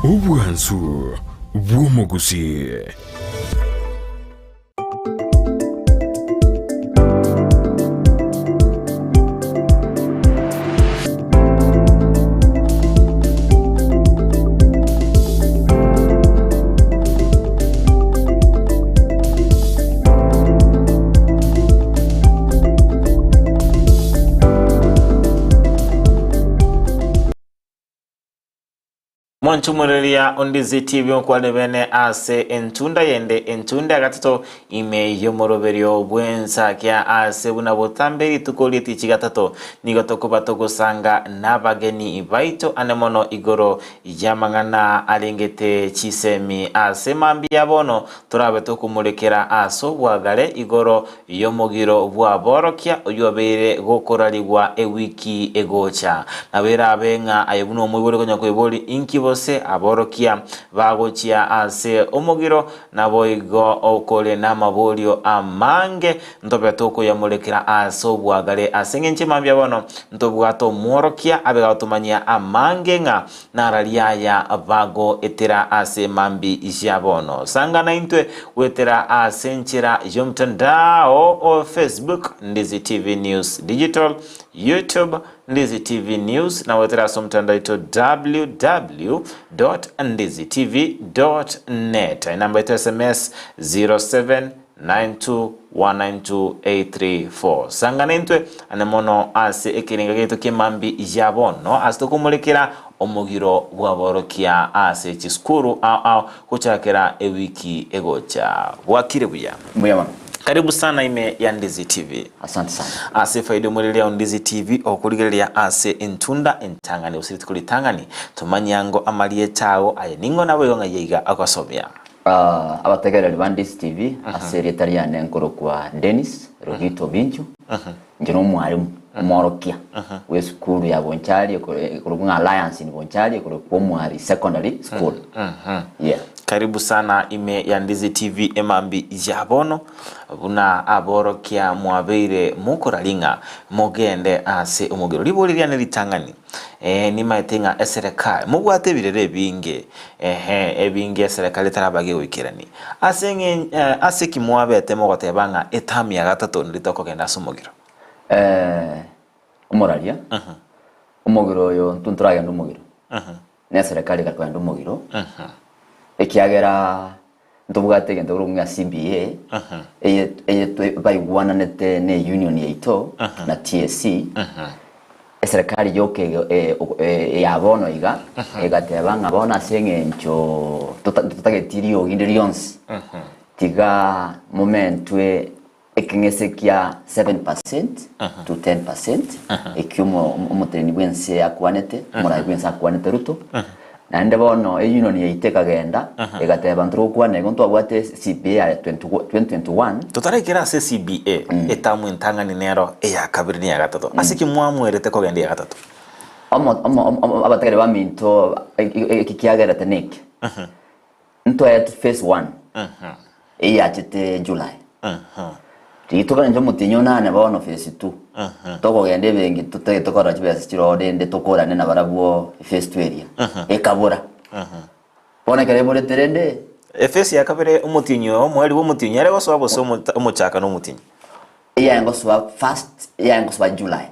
Ubwansu bw'omugusi. Mwanchumulilia Ondizi TV mkwale bene ase entunda yende entunda gatatu ime yomoroberio bwensa kia ase buna botamberi tukoliti chigatato nigoto kubato gusanga nabageni baito anemono igoro yamangana alingete chisemi ase mambi yabono turabe tukumulekera aso bwagare igoro yomogiro bwa borokia oyobere gokoralibwa ewiki egocha nabera abenga ayebuno omubore konya kweboli inkibo se aborokia bagochia ase omugiro naboigo okole namabolio amange ntobetoko yamulekera ase obwagare asengenche mambya bono ntobwato mworokia abegatumanya amange nga naraliaya bago etera ase mambi jabono sangana intwe wetera ase nchira yomtandao o Facebook Ndizi TV News Digital, YouTube Ndizi TV News na wetera somtandao ito www.ndizitv.net. Namba ito SMS 0792192834. Sanganentwe anemono ase ekiringa geto kimambi jabono asitokumulekera omugiro bwaborokia ase chiskuru au kuchakera ewiki egocha wakire buya muyama. Karibu sana ime ya Ndizi TV. Asante sana. Ase faido mulilia Ndizi TV okuligelia ase entunda entangani usiriti kulitangani tumanyango amalie tawo aye ningo nawe yonga yiga akosomya. Abategera ba Ndizi TV ase retariane nkoro kwa Dennis Rogito Binchu. Njino mwarimu mworokia we school ya Bonchari kurugunga Alliance ni Bonchari kuruko mwari secondary school. Yeah. Karibu sana ime ya Ndizi TV emambi jabono buna aborokia mwabeire mukoralinga mogende ase umugiro libolirya nelitangani ni maetenga esereka mugwate birere binge ebinge esereka tarabage wikirani asenge ase kimwabe atemo gotebanga etami ya gatatu nditoko genda sumugiro umuralia umugiro yo ntuntraga ndumugiro ne serikali gatwa ndumugiro ekiagera ntubugate gende urumya CBA eye bayugwana nete ne union yaito na TSC serikali yoke yabono iga egatebanga bona sengencho tutagetirio indirions tiga momentwe ekingesekia 7% to 10% ekyumo umuteni bwense akwanete mura bwense akwanete ruto nande bono union yaiteka genda egateba ntrukwane gonto abwate CBA 2021 tutarekera se CBA etamu ntangani nero eya kabiri ni ya gatatu asiki mwamwerete ko genda ya gatatu abategere ba minto ekikiagera tenik nto ya phase 1 eya chete July Titoka njo mutinyo nane bawono phase 2 toko gende bengi tutokora chibese chirode nde tokora nena barabuo phase 2 area ekabura bona kare bore terende phase ya kabere umutinyo mwali wo mutinyo arego so abo so umuchaka no mutinyo iya ngo so first iya ngo so July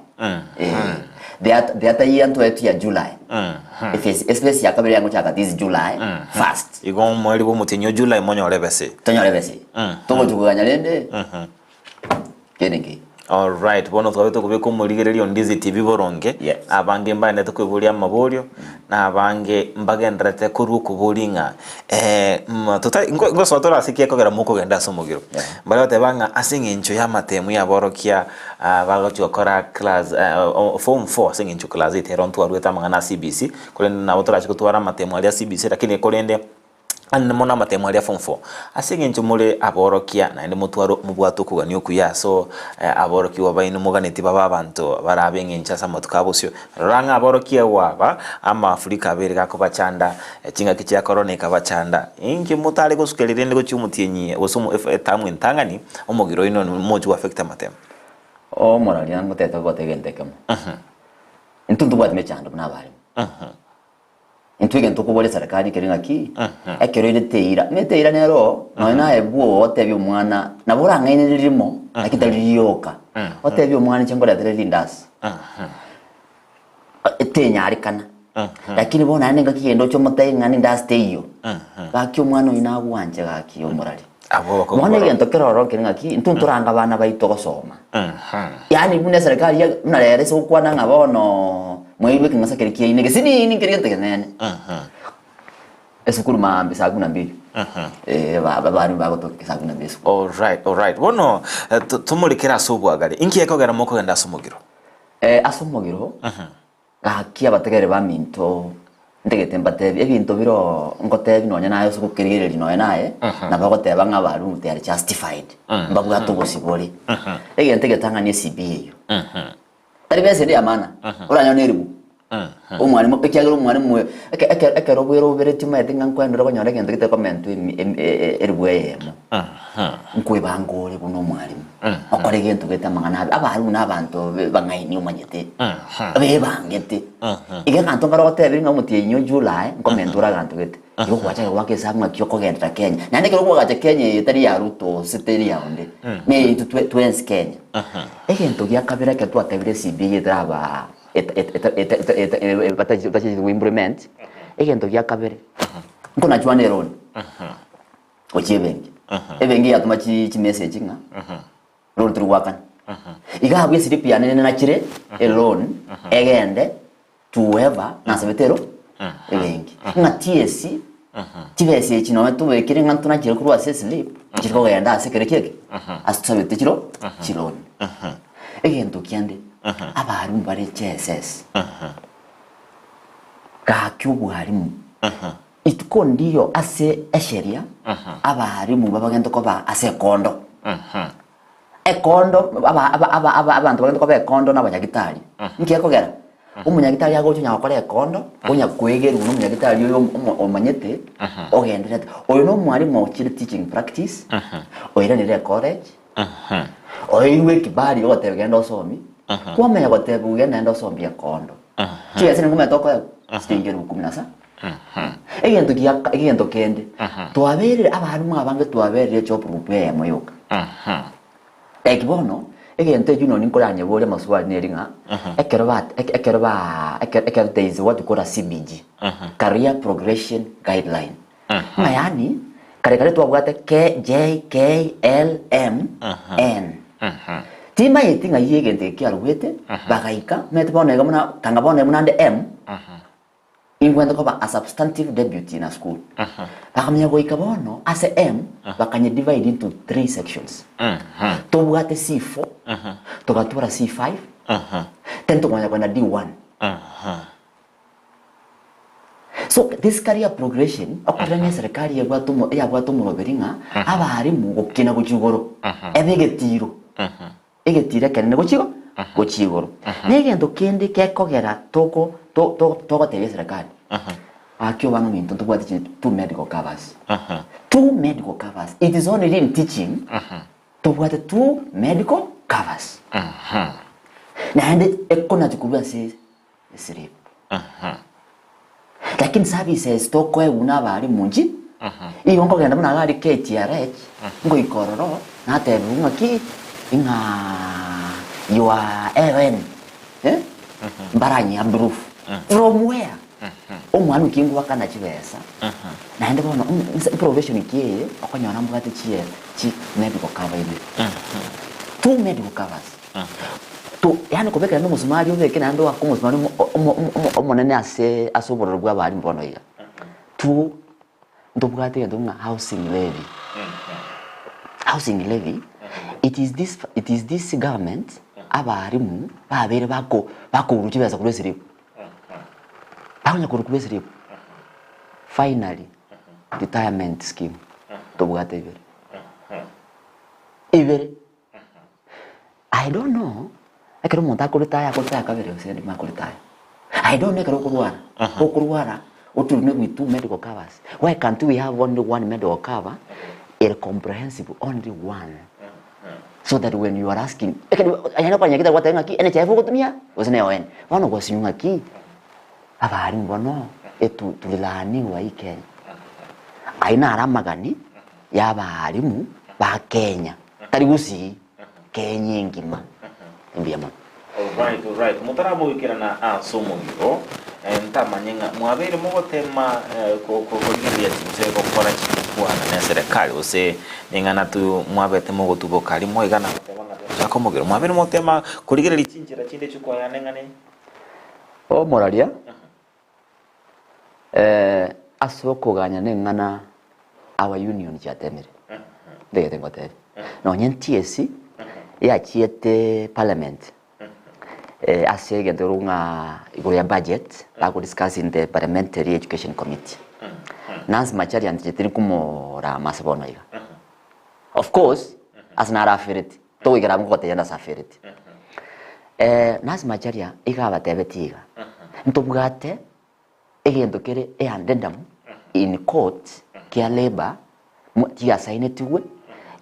the other year to ya July phase ya kabere ngo chaka this July first igo mwali wo mutinyo July monyo lebese toko tukuganya lende kenenge. All right, bono twabito kubeko muligererio Ndizi TV boronge abange mbane tukwebulia mabolyo na abange mbagendrete kuru kubulinga ngoso tora asikia kogera muko genda somugiro bale tebanga asingencho ya matemu ya borokia bagocho kora class form 4 asingencho class iteronto arweta mangana CBC kule na botora chikutwara matemu ya CBC lakini kolende mona matemo ya form 4 asingencho mule aborokia na ende mutwaro mubwato kugani okuya so aboroki wabaino muganeti baba abantu barabengencha samotukabusyo ranga aborokia waba ama Afrika abere gakobachanda kinga kichi ya corona kabachanda inki mutale gosukelire ndo cyumutienyi osumu tamu ntangani omugiro ino moju affect matemo morali yangu teta gotegendekamo ntundu bwa mechando nabali intwige ntukubole serikali keringa ki ekero ile teira meteira nero noina ebuo otebi umwana nabura ngaine lirimo akitaliyoka otebi umwana cyangwa dere lindas etenya arikana lakini bona nenga kiendo cyo mutaye ngani ndasteyo baki umwana ina wanje gaki umurari abo ko mwana gento keroro keringa ki ntunturanga bana baito gosoma yani mune serikali ya mnarere so kwana ngabono mwiwe kingasa kerikia inege sini ni kerikia tegenene esukuru mambe saguna mbili bari bagotoke saguna mbili all right bono tumulikira subwagari inki ekogera moko genda asumugiro asumugiro gakia bategere ba minto ndegete mbatebi ebinto biro ngotebi nonya nayo sukukirigirira nonya naye na bagoteba ngabaru they are justified mbabuga tugusibori egente getanganye CBA ari bese ndi amana uranya neribu umwarimu ekyagero umwarimu ekero bwero bereti mayetinga nkwendera konyora gento gite comment eribweyemo nkwe bangore buno umwarimu akore gento gite mangana abaru nabantu bangaini umanyete bebangete ige kanto ngaro gotebe ngamutie July nkomentura gantu gite yo kwacha wake samwa kyoko genda Kenya nande kero kwacha Kenya itari ya Ruto siteri ya onde me into 20 Kenya egento gya kabira ke twatebire CBA draba bataji implement egento gya kabere nkona chwane ron ochibengi ebengi yatuma chi message nga ron truwakan iga habwe siripi yanene na chire alone egende to whoever na sebetero ebengi nga TSC tibese chino tube kire ngantu na chire kurwa sleep chiko genda asekere keke asabete chiro chironi egento kyande abaru mbare CSS kakyubu harimu itko ndiyo ase esheria abarimu babagento ko ba ase kondo ekondo abantu bagento ko ba ekondo n'abanyagitari nkiye kogera umunyagitari yago cyo nyakora ekondo unya kwegera uno munyagitari yo omanyete ogendera oyo no mwarimu okiri teaching practice oyira ni college oyiwe kibali yo tegenda osomi kwamenya goteba ugenda ndo sombia kondo kiasi ngume toko stingero 10 egento kende twabere abantu mwabange twabere cyo prepare moyoka ekibono egento juno ninkoranye bole maswali neringa ekero there is what you call a CBG career progression guideline mayani kare twabwate KJKLMN tima yetinga yegente kyarwete bagaika metbone gamuna tangabone munande M ingwenda ko ba a substantive debut in a school bakamya go ikabono as a M bakanye divide into 3 sections to bwate C4 to gatura C5 tento kwenda D1 so this career progression akoranya serikali yabwatu mu baberinga abarimu gukina gucugoro ebegetiro egetire kene gochigoro negendo kende kekogera toko tebe serikali akyo bano minto tubwati two medical covers it is only in teaching tubwati two medical covers na ende ekona tukubwa sirip lakini services toko una bari munji iyo ngogenda muna gari KTRH ngo ikororo na tebunga ki inga you are even baranya proof from where omwana kingu wakana chibesa na ende bono profession kiye akonyona mbate chiye chi medical cover ibi two medical covers to yani kobeka no musumari ubeke na ndo akumusumari omonene ase asobororo bwa bari mbono iga two ndobwate ndonga housing levy it is this government abarimu babere bako urukibeza kuri siripo banya kuri siripo finally retirement scheme tobwate ibere I don't know ekero monta kulitaya kabere usende makulitaya I don't know ekero kurwara oturne with two medical covers why can't we have only one medical cover a comprehensive only one so that when you are asking ayana kwa nyakita wata ngaki NHIF kutumia usine oen wano kwa sinyunga ki abari mbono tulilaniwa hii Kenya. Aina aramagani y'abarimu ba Kenya. Tarigusi Kenya ngima. Mbiyama. Alright. Mutaramo ikira na asomo ngiro. Ntamanyenga mwabere mugotema kugiria tuse gukora kikwana na serikali ose ningana tu mwabete mugotugo kali moigana chako mugiro mwabere mutema kugiria lichinjira chinde chukwa ya nengane moralia asoko ganya nengana our union chatemere ndege ngote no nyentiesi ya chiete parliament asege ndorunga iguru ya budget bago discuss in the parliamentary education committee nas machari anjetini kumora masabono iga of course as na rafereti to igara ngo tayana safereti nas machari iga batebetiga ntobugate egendo kere andendam in court kia labor tia signetiwe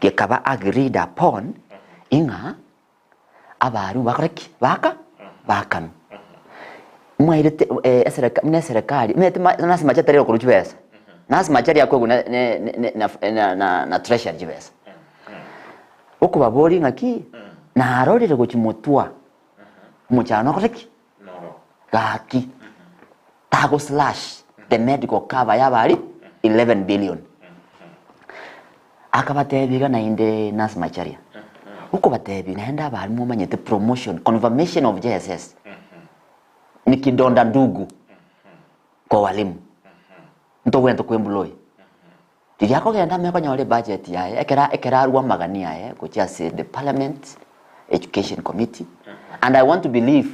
ke kaba agreed upon inga abaru bakreki bakam mwairete serikali mete nasi machari yo kuruchwesa nasi machari yakwe na treasury jibesa uko babori ngaki na arorire gochimotua muchano koreki gaki tago slash the medical cover yabari 11 billion akabatebiga na inde nasi machari uko batebi naenda bari mu manyete promotion confirmation of JSS nikidonda ndugu kwa walimu ntogwento kwembuloi tiyako genda meko nyole budget yae ekera ruwa magani yae kuchia the parliament education committee and I want to believe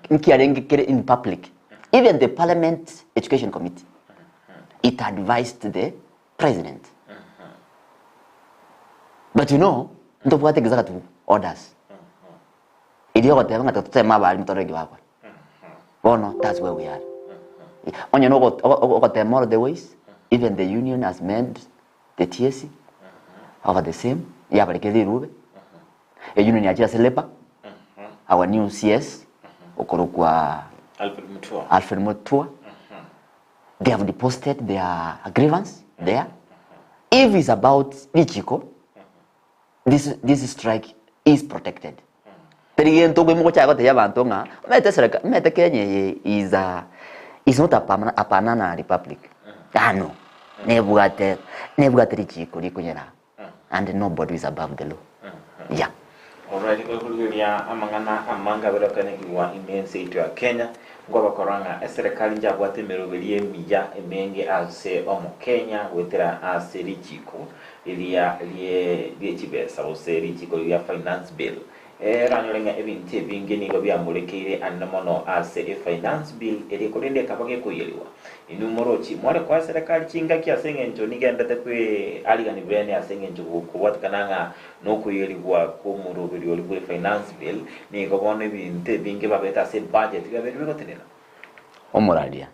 nkiarenge in public even the parliament education committee it advised the president but you know ndo bwate executive orders idio gote banga tutema bali mtoregi wako bono that's where we are onye no gote more the ways even the union has made the TSC over the same ya bali kedi rube union ya jira selepa our new CS okorokwa Alfred Mutua they have deposited their grievance there if it's about Lichiko this strike is protected. Periento gwe mo chago te yabanto nga mete Kenya is not a banana republic. No. Nebugate Lichiko likunyera. And nobody is above the law. Yeah. Alright, kulilia amanga berakane kiwa immense itu ya Kenya ngo bakoranga serikali njabwate meroberie mija emenge ase omo Kenya wetera ase Lichiko ilia chibesa ose Lichiko ya finance bill ranyolenga ebinti bingeni go byamulekeire annamono ase finance bill eri kolende kabage kuyeliwa inumorochi mwale kwa serikali chinga kya sengenjo nigendete kwe aligani bene asengenjo kubatkananga no kuyeliwa ko murobiri oli finance bill ni go bone binte binge babeta se budget ga beri gotenena omoralia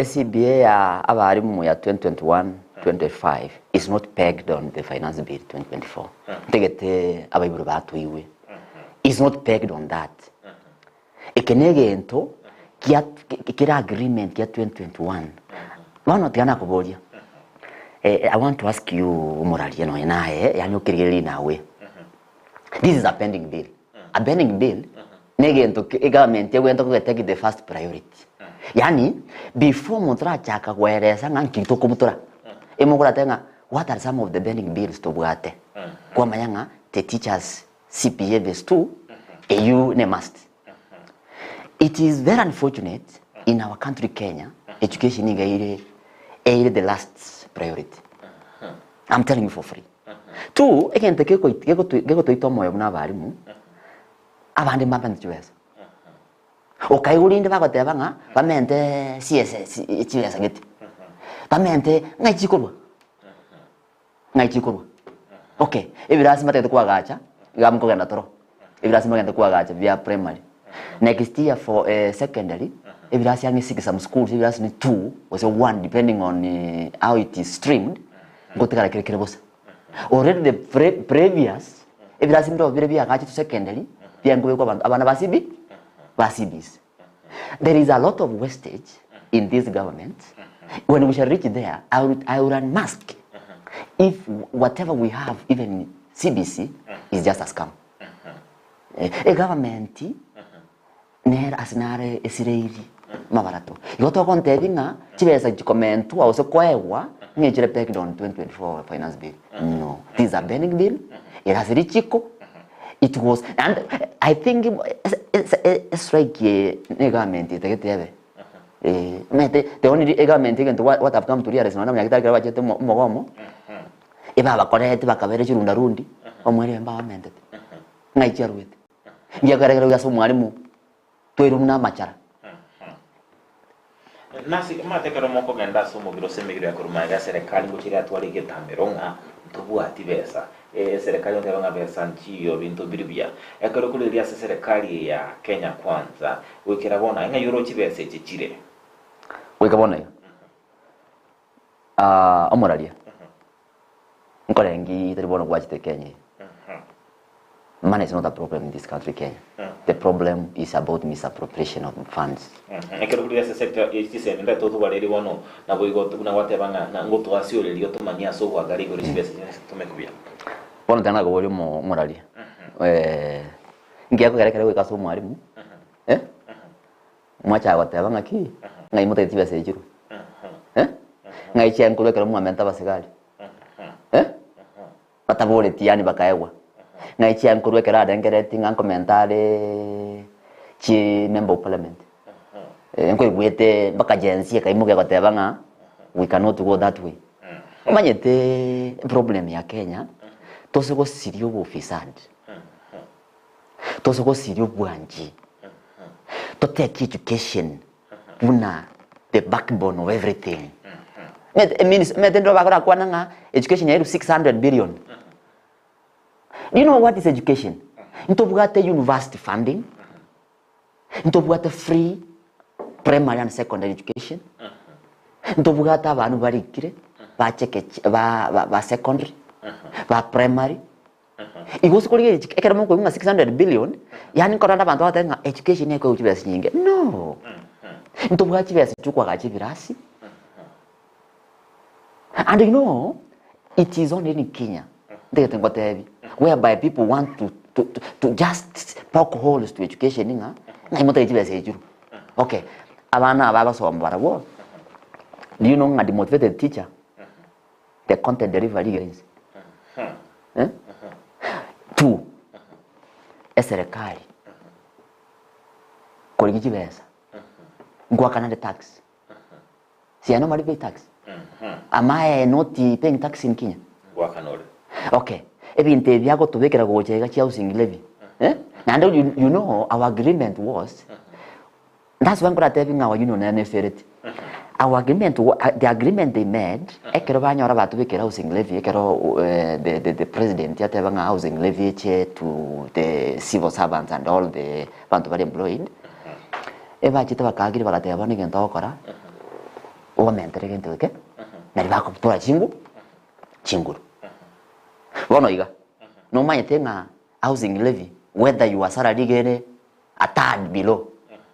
SCBA ya abarimu ya 2021-25 is not pegged on the finance bill 2024. Tegete abayiburu batuiwe. Is not pegged on that. Ekenegento kira agreement ya 2021. Wana tiana kubolia. I want to ask you Moralia no enae yani okirigeli nawe. This is a pending bill. A pending bill negento government yegwento ko take the first priority. Yani before mutra chaka kweresa ngankito kumutura emugura tenga what are some of the pending bills to bwate kwa mayanga the teachers CPA base 2 EU ne must it is very unfortunate in our country Kenya education is the last priority I'm telling you for free two again take ko to itomo yobna barimu abande mapande chwesa okay ulinde bakoteba nga bamente CSS chwesa geti bamente ngaichikorwa okay ebirasi mate kwa gacha gamko genda toro ebirasi magenda kwa gacha via primary next year for secondary ebirasi yangi 6 some schools ebirasi ni 2 was 1 depending on how it is streamed ngotekara kire bosa already the previous ebirasi ndo vile vya gacha to secondary byango kwa abantu abana basibi basibis There is a lot of wastage in this government. When we shall reach there, I will unmask if whatever we have, even CBC, is just a scam. A government, near asinare esireiri mabarato. Yoto kontevinga, chibesa chikomentu, also koewa, ngejire pegged on 2024 finance bill. No, this is a bending bill. It has reached Chico. It was, and I think it's like a government. The only government what I've come to realize now, I'm like that. If I have a correct, back a very runda rundi, or more empowerment. Nature with Yagarega Sumarimu to Iruna Machara. Nasi matekero moko genda somo biro semigiro ya kurumaga serikali gukira twali getameronga tubua tibesa serikali nderonga besa nchiyo bintu biribia ekero kuliria serikali ya Kenya Kwanza wikira bona nga yoro chibese chichire wikabona omoralia nkorengi teribona kwachite Kenya. Money is not a problem in this country, Kenya. The problem is about misappropriation of funds. Ekero kulia sector HTC nda todo valeri wono na boigo tuna watebanga na ngoto asio lelio to mania so wa gari gore sibese tumekubia. Bona tana go mo morali. Ngia ko kare we kaso mwalimu. Mwacha watebanga ki ngai mote tibese jiru. Ngai chen ko kare mo amenta basegali. Patabole tiani bakaewa. Ngai chia nkurwe kera dengereti ngan commentare chi member of parliament. Nkwe gwete baka agency kaimuke gotebanga we cannot go that way. Manyete problem ya Kenya tosego sirio officers. Tosego sirio bwanji. To take education buna the backbone of everything. Metendo bakora kwananga education ya 600 billion. Do you know what is education? Intobugate university funding. Intobugate free primary and secondary education. Intobugate abantu barikire ba secondary ba primary. Igose kuri ekera mo ko 600 billion yani koranda abantu batenga education yako uchibese nyinge. No. Intobugate chibese chukwa gachibirasi. And you know it is only in Kenya. Whereby people want to just poke holes to education. Okay, do you know the motivated teacher? The content delivery is. 2. Serikali. Koligi besa. Ngwa kana tax. See, I normally pay tax. Am I not paying tax in Kenya? Okay. Even if you have to make a housing levy. And you know, our agreement was, that's when we're telling our union and our agreement, the agreement they made, the president, housing levy to the civil servants and all the employed. If I chita bakagiri bala te abani gento okora, o mentere gento ke, na riba ko tora chinguru. Wono iga. No mind tenga housing levy whether you are salary gere a third below.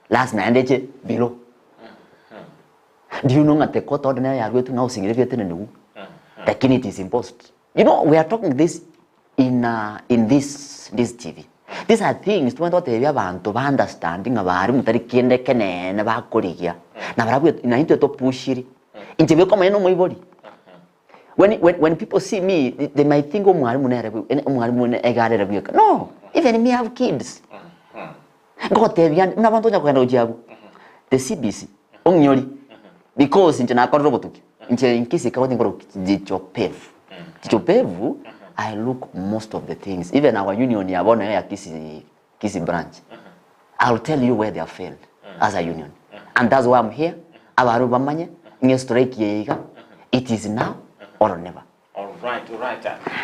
Last mandate below. Do you know that the court ordinary are going to housing levy tenu? Lakini it is imposed. You know, we are talking this in this TV. These are things to abantu ba understanding abari mutari kende kenene ba korigia. Na barabu na into to pushiri. Intebe koma eno moibodi. When people see me, they might think, no, even me have kids. The CBC, because I look most of the things. Even our union, Kisi branch. I'll tell you where they have failed as a union. And that's why I'm here. It is now or never. All right.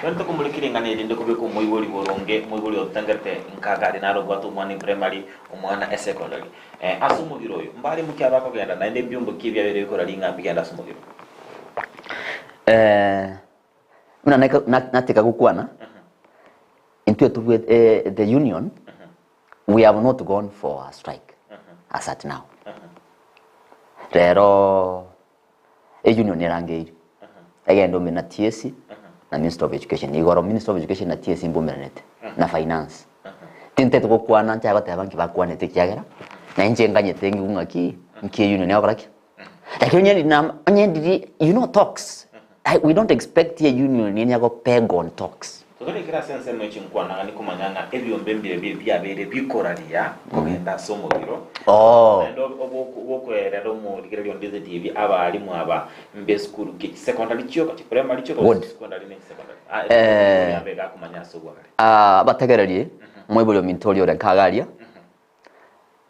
When to kumulikiri ngane dinde ko be ko moyori boronge moyori otangarte nkagari naro gwatu mani primary umwana secondary asumugiro yo mbari mukyaba ko genda na inde byumbo kibya bere ko rali ngambi genda asumugiro nateka kukwana into the union we have not gone for a strike as at now. Rero union irangeiri agenda na TSC na Minister of Education igoro Minister of Education na TSC mbumeranete na finance tinte tukukwana ncha gote banki bakwanete kiagera na nje nganyete ngungaki nkie union yakoraki lakini nyendiri talks we don't expect a union in yago peg on talks. So kale kira sense mechi nkwana ni kumanyanga ebyo mbembire bya bere bikoraria ogenda somo giro ndo obokwera ndo mu digere ndeze TV abali mu aba mbe school ki secondary cyo kati primary cyo secondary ne secondary yabega kumanya so gwakale bategererie mwebulyo mintolio re kagaria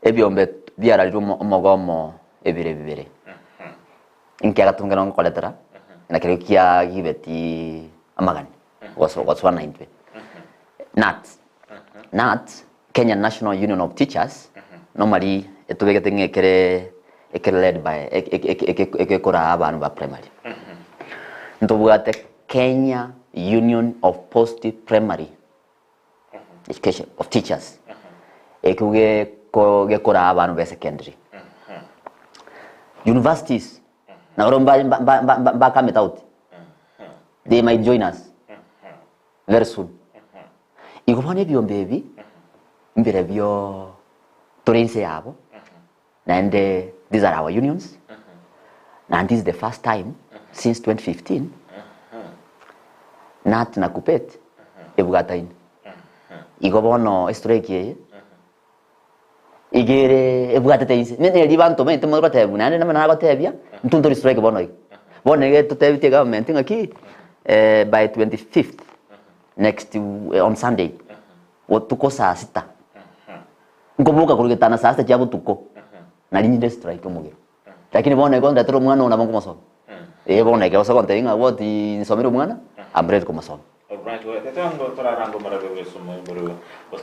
ebyo mbe byaraliro omogomo ebire inkiaga tungana ngokoletera na kile kia gibeti amagani was 190 NAT Kenya National Union of Teachers normally etubegete ngekere led by ekekora abantu ba primary ntobugate Kenya Union of Post Primary Education of Teachers ekuge ko gekora abantu ba secondary universities na romba come out they might join us very soon igobone byombebi mbere byo torense yabo and these are our unions and this is the first time since 2015 nat na kupet ebugatain igobono strike igere ebugate ise mene libanto mente mo batebu nane na batebya ntuntori strike bono bonege tutebite government ngaki by 25th next on Sunday wotuko saa 6 ngobuka kurugitana saa 6 cyabo tuko nari nyinde strike mugero lakini bone ko ndatero mwana una bongo masomo bone ke osokonte inga woti nsomero mwana ambrete ko masomo. Alright, we tetango torarango marabe somo buru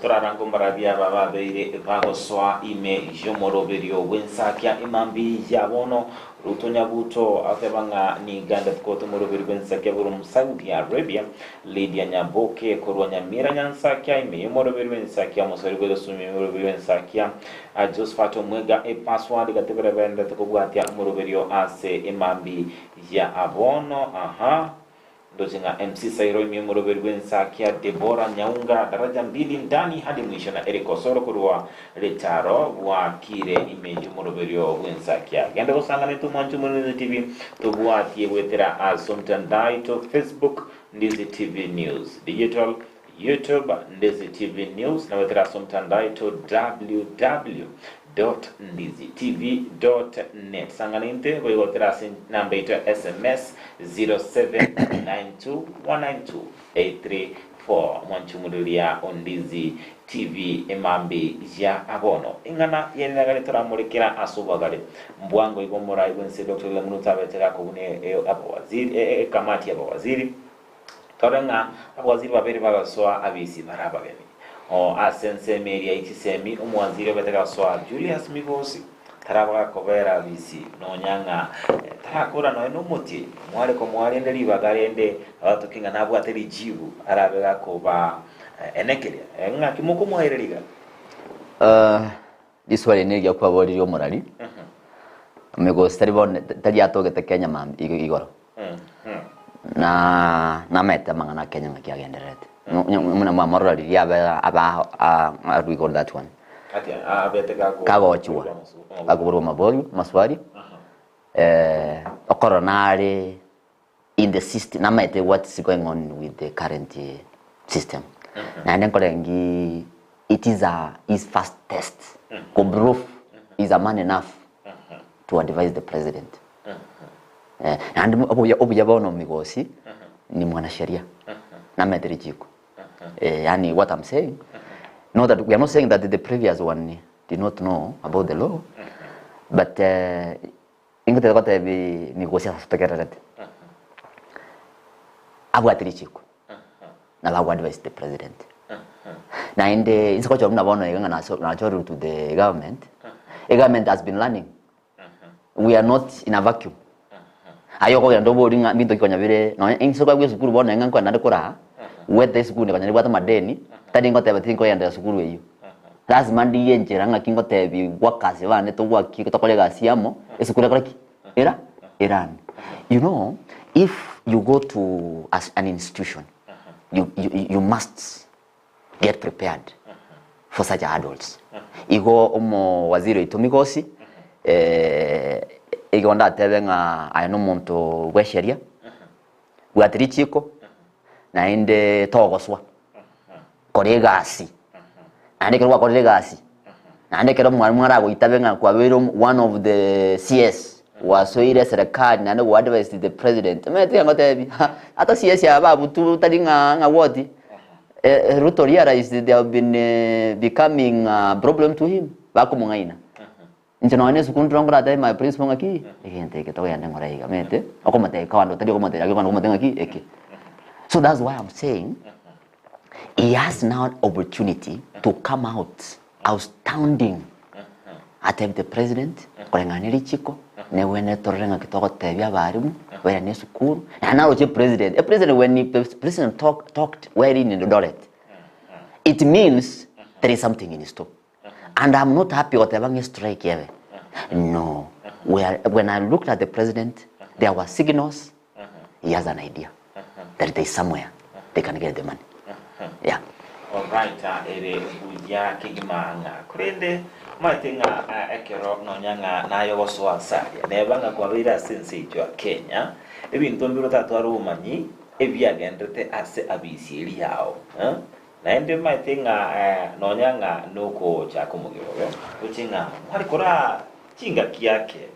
torarango marabia baba beire bago swa ime jomoro berio wensakia imambi yabono rutonya buto atebanga ni ganda koto moro berio wensakia buru Saudi Arabia Lydia Nyaboke korwanya mira nyansakia ime moro berio wensakia mosori berio sumi moro berio wensakia Josephat Mwega password gatebere bende tukubwatia moro berio ase imambi ya abono Dozinga MC Sairo Mimoro Berwensa Kia Deborah Nyaunga daraja mbili ndani hadi mwisho na Eriko Soro kurua retaro wa kire image Moroberio Wensa Kia genda kusanga netu manchu Ndizi TV tubuatie wetera asomtandai to Facebook Ndizi TV News digital YouTube Ndizi TV News na wetera asomtandai to www.ndizitv.net sanganinte wegotera namba ito SMS 0792192834 mwanchumulia Ndizi TV emambi ya abono ingana yenagale toramurikira asubagale mbwango igomora ibonse Dr. Lemunuta betera ko bune abawaziri kamati abawaziri torenga abawaziri babiri bagaswa abisi barabageni asense meria ikisemi umwaziri betera swa Julius Migosi taraba kobera bisi nonyanga tarakora no muti mwale ko mwale ndeli bagarende abatukinga nabo ateri jibu arabega ko ba enekeria nga kimuko mwaireliga diswali ne gya kwabori yo morali Migosi tari atogete Kenya mam igoro na meta mangana Kenya ngakiagenderete muna morali ya aba we call that one kago chua akuburu maboli maswali coronary in the system namete what is going on with the current system na nenkolengi it is first test Kobrov is a man enough to advise the president and obuyabono Migosi ni mwanasheria namete rijiko yani what I'm saying no that we are not saying that the previous one did not know about the law but ingote kote bi Migosi aspekerete abwatirichiko na bagwa advise the president na inde inskocho mnabona yanga na choru to the government the government has been learning we are not in a vacuum ayoko ndo boringa binto kikonya bire no inskocho gwe sukuru bona yanga kwa ndakora wete sukuru ne kanya bwata madeni tadi ngote batinko yanda sukuru eyo lazima ndiye njira ngakingo tebi wakazi bane to waki kutokole gasi yamo esikule koraki Iran. You know, if you go to an institution, you must get prepared for such adults. Igo omo waziri itumigosi igonda tebenga ayano muntu wesheria gwatrichiko na inde togoswa koregasi ande kerwa koregasi ande kero mwarimu arago itabenga kwa bero one of the CS wasoire serikali na ngo advise the president mete ngotebi hata CS ya babu tu talinga ngawoti Ruto realized they have been becoming a problem to him bakumungaina njeno ane sukundrongo rata my principal ngaki egente ke to yande ngoraiga mete okomate kawando tadi okomate okomate ngaki eke. So that's why I'm saying he has now an opportunity to come out outstanding attempt the president kolenganiri chiko ne wene torrenga kitoko tebya barimu wera ne sukuru na now the president when the president talked wherein in the dollar it means there is something in store. And I'm not happy with the strike here. No. When I looked at the president, there were signals. He has an idea that there is somewhere they can get the money. Yeah. All right. Ere buja kigimanga. Kurende maitenga ekero nonyanga nayo waswasa. Nebanga kwa bira sense jo Kenya. Ebintu mbiro tatwaro umanyi ebyagendete ase abisiri yao. Na ende maitenga nonyanga nuko chakumugiro uchinga hari kora chinga kiake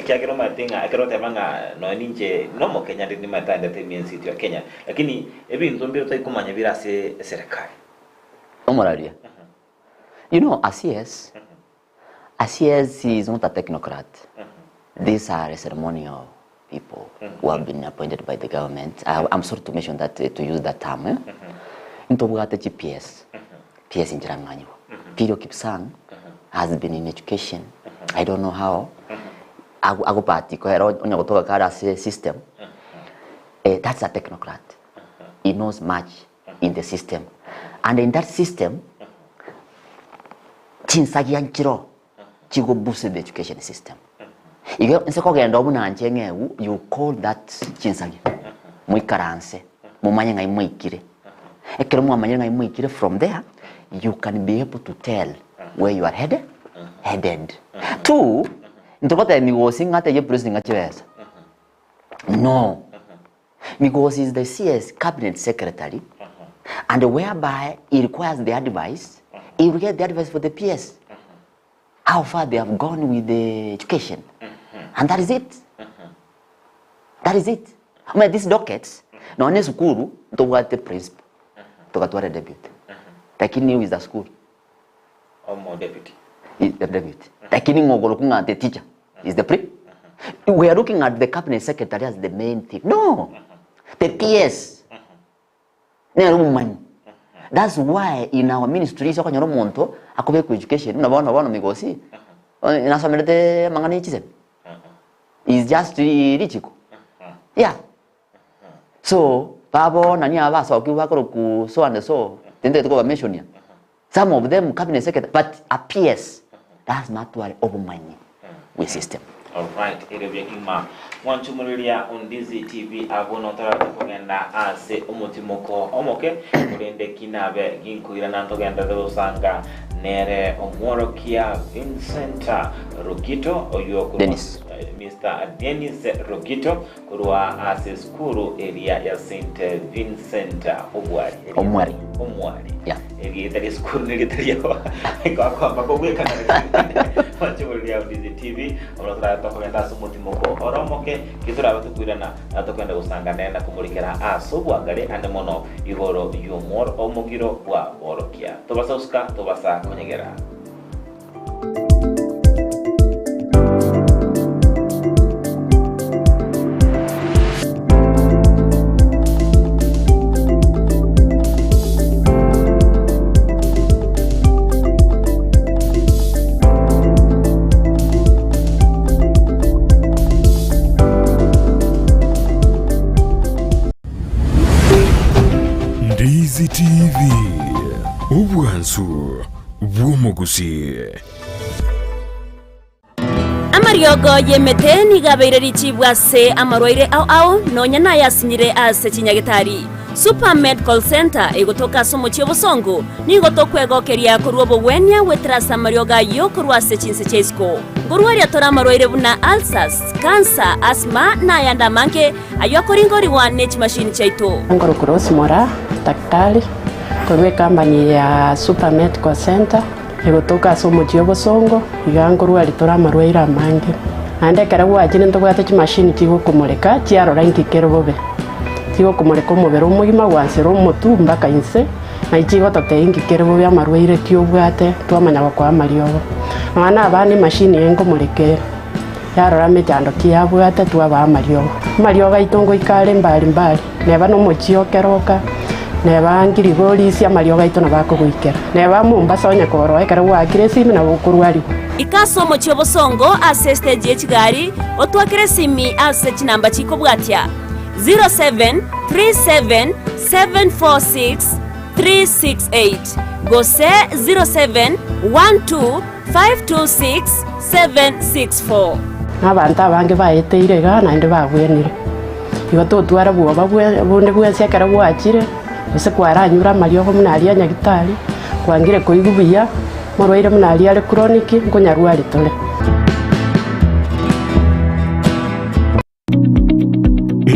kiake no maitenga akero tebanga no ninje no mo Kenya ndi matanda temen city ya Kenya lakini ebintu mbiro taikumanya birase serikali omoraria. You know, ACS is not a technocrat. These are a ceremonial people who have been appointed by the government. I'm sorry to mention that, to use that term. Into bugate GPS in Jiranganyo. Pirio Kipsang has been in education. I don't know how. Ago party ko hero onya gotoka kara system. That's a technocrat. He knows much in the system. And in that system, chinsagi yanchiro chigo boost the education system. You call that chinsagi. Muikaranse. Mumanya ngai muikire. From there, you can be able to tell where you are headed. Two, no, because he's the CS cabinet secretary, and whereby he requires the advice, he will get the advice for the PS. How far they have gone with the education, and that is it. That is it. I mean, these dockets, no one is to what the principal. Tukatwara deputy. Lakini is the school. More deputy. Is the deputy. Lakini ngogolokunga the teacher. Is the pre. We are looking at the cabinet secretary as the main thing. No. The PS. That's why in our ministry so kanyoro monto akobe ku education unabona migosi. Inasomerete mangani chise. Is just richiko. Yeah. So Babo nani abaso kiwakoro ku so and so tende to go mention ya. Some of them cabinet secretary but appears that's not what over money with system. All right, ere byekima wanchumuliria on Dizzy TV abono tara kugenda ase umutimoko omoke kurende kinabe ginkuira nantogenda dosanga nere omworokia Vincent Rugito oyo Dennis. Mr. Dennis Rugito kurwa ase skuru area ya St. Vincent Omwari. Yeah. Eri tari skuru ni tariyo. Kwa kweka na wanchumuliria on Dizzy TV abono tara kugenda umutimoko oromoke kitura batukwirana atokenda usanga nenda kumulikira asobwagare ande mono igoro yumor omugiro wa orokia tobasa uska tobasa konyegera. Dizzy TV ubwansu bw'omugusi. Amariogo yemete ni gabeireri chibwase amarwaire au nonya na yasinyire ase chinyagitari. Super Medical Center egotoka somo chiobosongo ni gotokwegokeria kurwo bwenya wetrasa marioga yo kurwase chinse chesko. Ngurwaria tora amarwaire buna ulcers, cancer, asthma na yanda manke ayo koringori wa net machine chaito. Ngoro Cross Mora daktari kwa company ya Super Medical Center egotoka somo chiobosongo igangurwari tora amarwaire amange. Ande karabu ajine ntogwate chi machine chigo kumureka chiaro rangi kerobobe. Tigo kumureka umubero umugima gwansero umutu mbaka inse na ichigo toteingi kerebo bya marwaire kiobwate twamanya kwa mariogo abana abani machine yengo murekera yarora mejando kiabwate twaba mariogo itongo ikale mbali neba no mochio keroka neba ngirigori cia mariogo itona bakugwikera neba Mombasa onya koro ekara wakire simi na bukurwari ikaso mochio bosongo ase stage echigari otwakire simi ase chinamba chiko bwatia 0737746368 gose 0712526764 abantu abange baeteire ga nande bagwenire igo tutwara bwoba bunde bwese akara bwachire ese kwaranyura mariogo munaria nyagitari kwangire koigubuya morwaire munaria ale chronic nkonyarwari tole.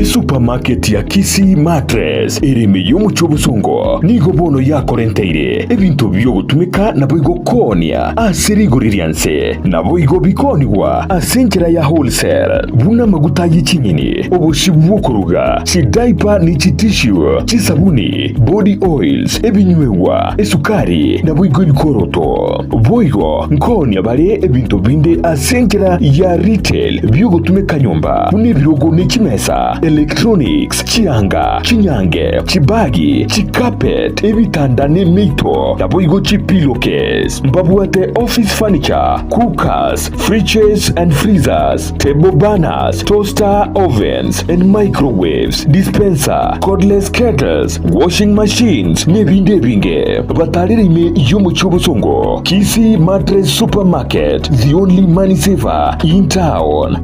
Supermarket ya Kisii Mattress irimi yo muchobusongo nigo bono ya korenteire ebintu byo gutumika na boigo konia asiriguririanse na boigo bikoniwa asenjera ya wholesale buna maguta y'ikinyini obushibu kuruga si diaper ni tissue chisabuni body oils ebinywewa esukari na boigo bikoroto boigo nkonia bare ebintu binde asenjera ya retail byo gutumika nyumba bune birogo n'ikimesa electronics, chianga, chinyange, chibagi, chikapet, ebitanda n'emito, naboigo pillowcase, mbabuate office furniture, cookers, fridges and freezers, table banners, toaster ovens and microwaves, dispenser, cordless kettles, washing machines, nebinge, batalirime yomo chobosongo, Kisii Mattress Supermarket, the only money saver in town.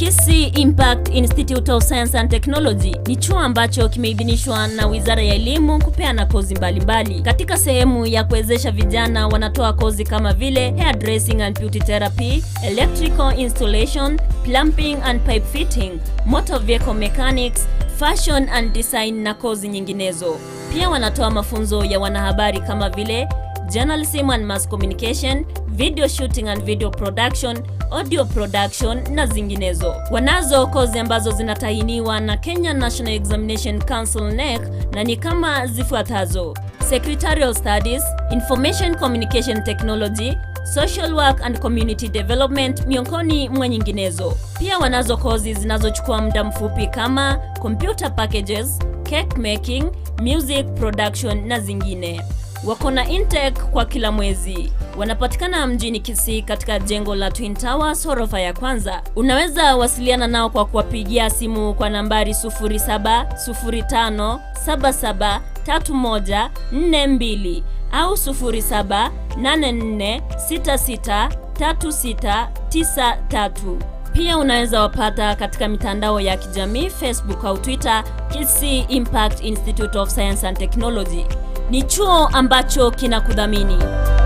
Kisii Impact Institute of Science and Technology ni chuo ambacho kimeidhinishwa na Wizara ya Elimu kupeana kozi mbalimbali. Katika sehemu ya kuwezesha vijana wanatoa kozi kama vile hairdressing and beauty therapy, electrical installation, plumbing and pipe fitting, motor vehicle mechanics, fashion and design na kozi nyinginezo. Pia wanatoa mafunzo ya wanahabari kama vile journalism and mass communication, video shooting and video production, audio production na zinginezo. Wanazo kozi ambazo zinatahiniwa na Kenya National Examination Council NEC na ni kama zifuatazo: Secretarial Studies, Information Communication Technology, Social Work and Community Development miongoni mwa nyinginezo. Pia wanazo kozi zinazochukua muda mfupi kama Computer Packages, Cake Making, Music Production na zingine. Wako na intake kwa kila mwezi. Wanapatikana mjini Kisii katika jengo la Twin Towers ghorofa ya kwanza. Unaweza wasiliana nao kwa kuwapigia simu kwa nambari 0705773142 au 0784663693. Pia unaweza wapata katika mitandao ya kijamii Facebook au Twitter Kisii Impact Institute of Science and Technology. Ni chuo ambacho kinakudhamini.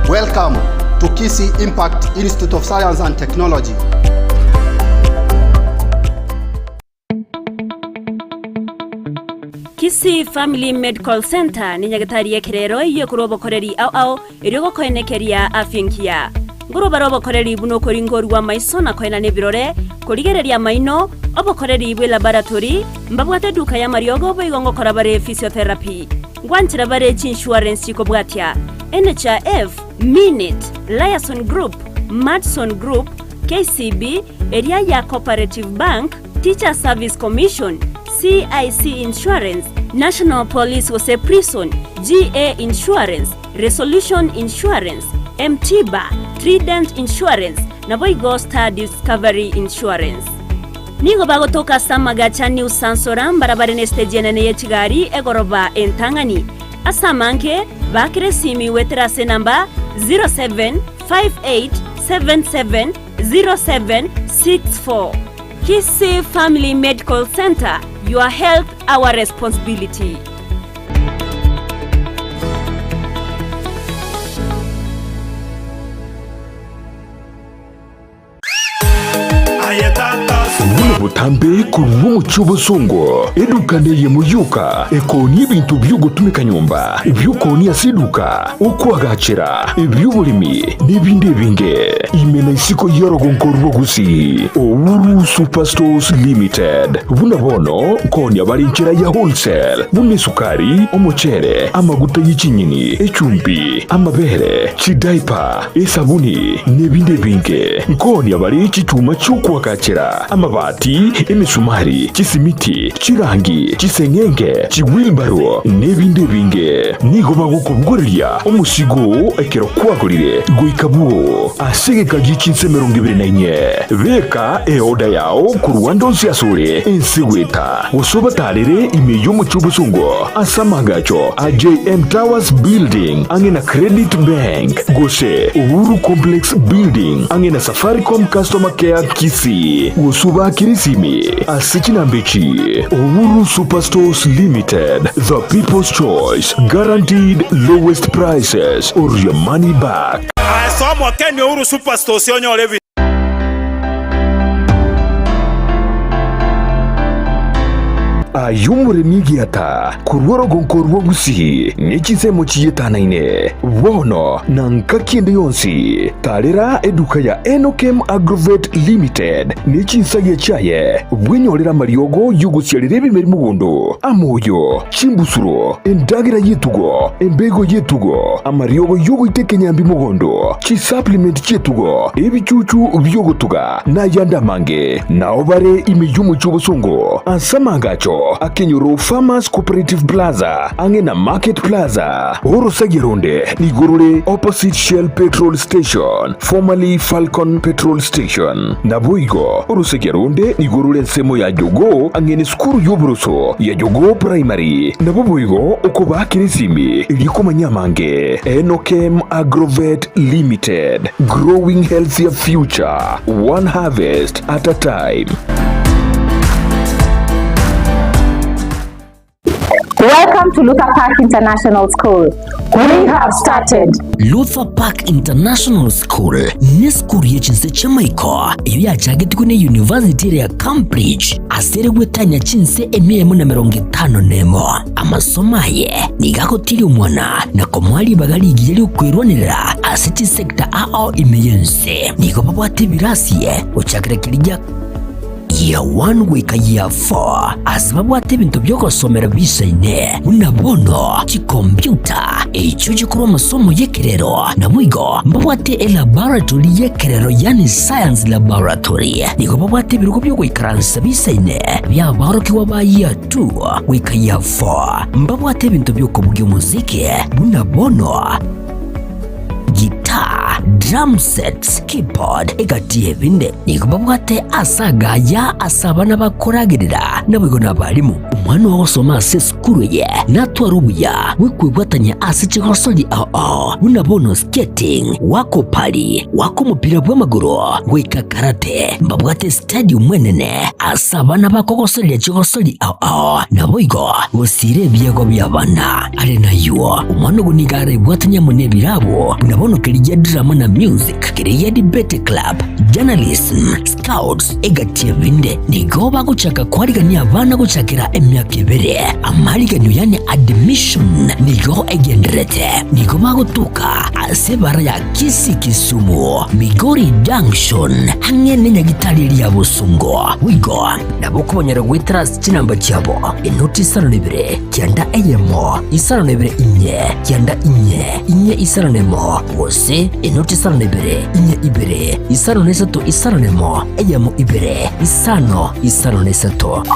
Welcome to Kisii Impact Institute of Science and Technology. Kisii Family Medical Center ni nyagatari ya kirero iyo kurobo koreri au irigo koenekeria afyenkia. Nguru barobo koreri buno koringori wa maiso na koena nebirore kurigereria maino obokoreri bwe laboratory mbabwate duka ya mariogo boigongo korabare physiotherapy ngwanchira bare insurance chiko bwatia NHIF, Minute, Liaison Group, Madson Group, KCB, Area ya Cooperative Bank, Teacher Service Commission, CIC Insurance, National Police Wose Prison, GA Insurance, Resolution Insurance, MTBA, Trident Insurance, na Boigo Star Discovery Insurance. nigo bagotoka samagacha New Sansoram barabara stage nene ye Kigali egoroba entangani asamanke bakire simi weterase namba 0758770764. Kisii Family Medical Center, your health our responsibility. butambe kuruwo mucubo songo edukane ye muyuka ekoni ibintu byugutumika nyumba ibyukoni asiduka ukwagacira ibyubulimi nibindi binge imena isiko yorogonkorwo gusi Owuru Superstores Limited bunabono koni abarinchira ya wholesale bune sukari omuchere amaguta y'ikinyini ecumbi amabere chidaipa esabuni nibindi binge koni abari icyuma cyukwagacira amabati emisumari kisimiti kirangi kisengenge kiwilbaro nebindi binge nigo bagukubugorya umusigo ekero kwagurire guikabuo asegeka gikinse 24 beka eoda yao ku Rwanda nsiyasure ensiweta usobatarire imeyo mu cyubusungo asamagacho AJM Towers Building angena Credit Bank gose Uhuru Complex Building angena Safaricom Customer Care Kisii usuba kirisimi asikinambechi Owuru Superstores Limited, the people's choice, guaranteed lowest prices or your money back. Somo Kenya Owuru Superstores yonyole ayumure migiata kurworo gonkorwo gusi nikisemo chiyetanaine wono nankakinde yonsi talera eduka ya Enokem Agrovet Limited nikinsage chaye bwinyolera mariogo yugusyalire bimeri mugondo amoyo chimbusuro endagira yetugo embego yetugo amariogo yugo itekenyambi mugondo chi supplement chetugo ebichuchu byogotuga na yandamange naobare imiyumu cy'ubusongo ansamangacho Akenyoro Farmers Cooperative Plaza angena Market Plaza Orosagironde nigurule opposite Shell Petrol Station formerly Falcon Petrol Station Nabuigo Orosagironde nigurule nsemo ya Jogo angene skuru y'uburuso ya Jogo Primary Nabuigo ukuba kirisimi ilikoma nyamange Enokem Agrovet Limited, growing healthier future one harvest at a time. Welcome to Luther Park International School. We have started. Luther Park International School ni skuru y'echinse cy'amaiko iyo yacagetwe na University ya Cambridge aseregwe tanya chinse 150 amasomo ye nigakotiri umwana nako mwali bagali igiyeli kwirwanira asiti sector ao imeyense niko babwate birasiye ucakrekirija year 1 wika year 4 asibabwate ibintu byo gusomera bisaine unabono ki computer echo gikuru amasomo yekerero nabwigo mbabwate laboratory yekerero yani science laboratory niko babwate ibirugo byo kwikaransa bisaine bya baroki waba year 2 wika year 4 mbabwate ibintu byo kubuga umuziki unabono guitar, drum sets, keyboard, egatiye binde nikubabwate asagaya asabana bakoragirira nabwigo nabalimu umwana wosoma se skuru ye natwarubuya wikwibwatanya asichigosoli unabono skating wako pali wako mupira bw'amaguru wika karate mbabwate stadium mwenene asabana bakogosoli chigosoli nabwigo usire byego byabana ale nayo umwana gunigare bwatanya munebirabo unabono kiriya drama na music kiriya debate club journalism scouts egatiye binde nigo baguchaka kwariganya abana guchakira emyaka ibere amaliganyo yani admission nigo egenderete nigo bagutuka asebara ya Kisii Kisumu Migori Junction hamwe n'Nyagitari ya Busungo wigo nabo kubonyera gwitras kinamba cyabo inoti 72 cyanda eyemo 72 inye cyanda inye isaranemo wose inoti 72 inye ibere isaranemo eyemo ibere isaranemo.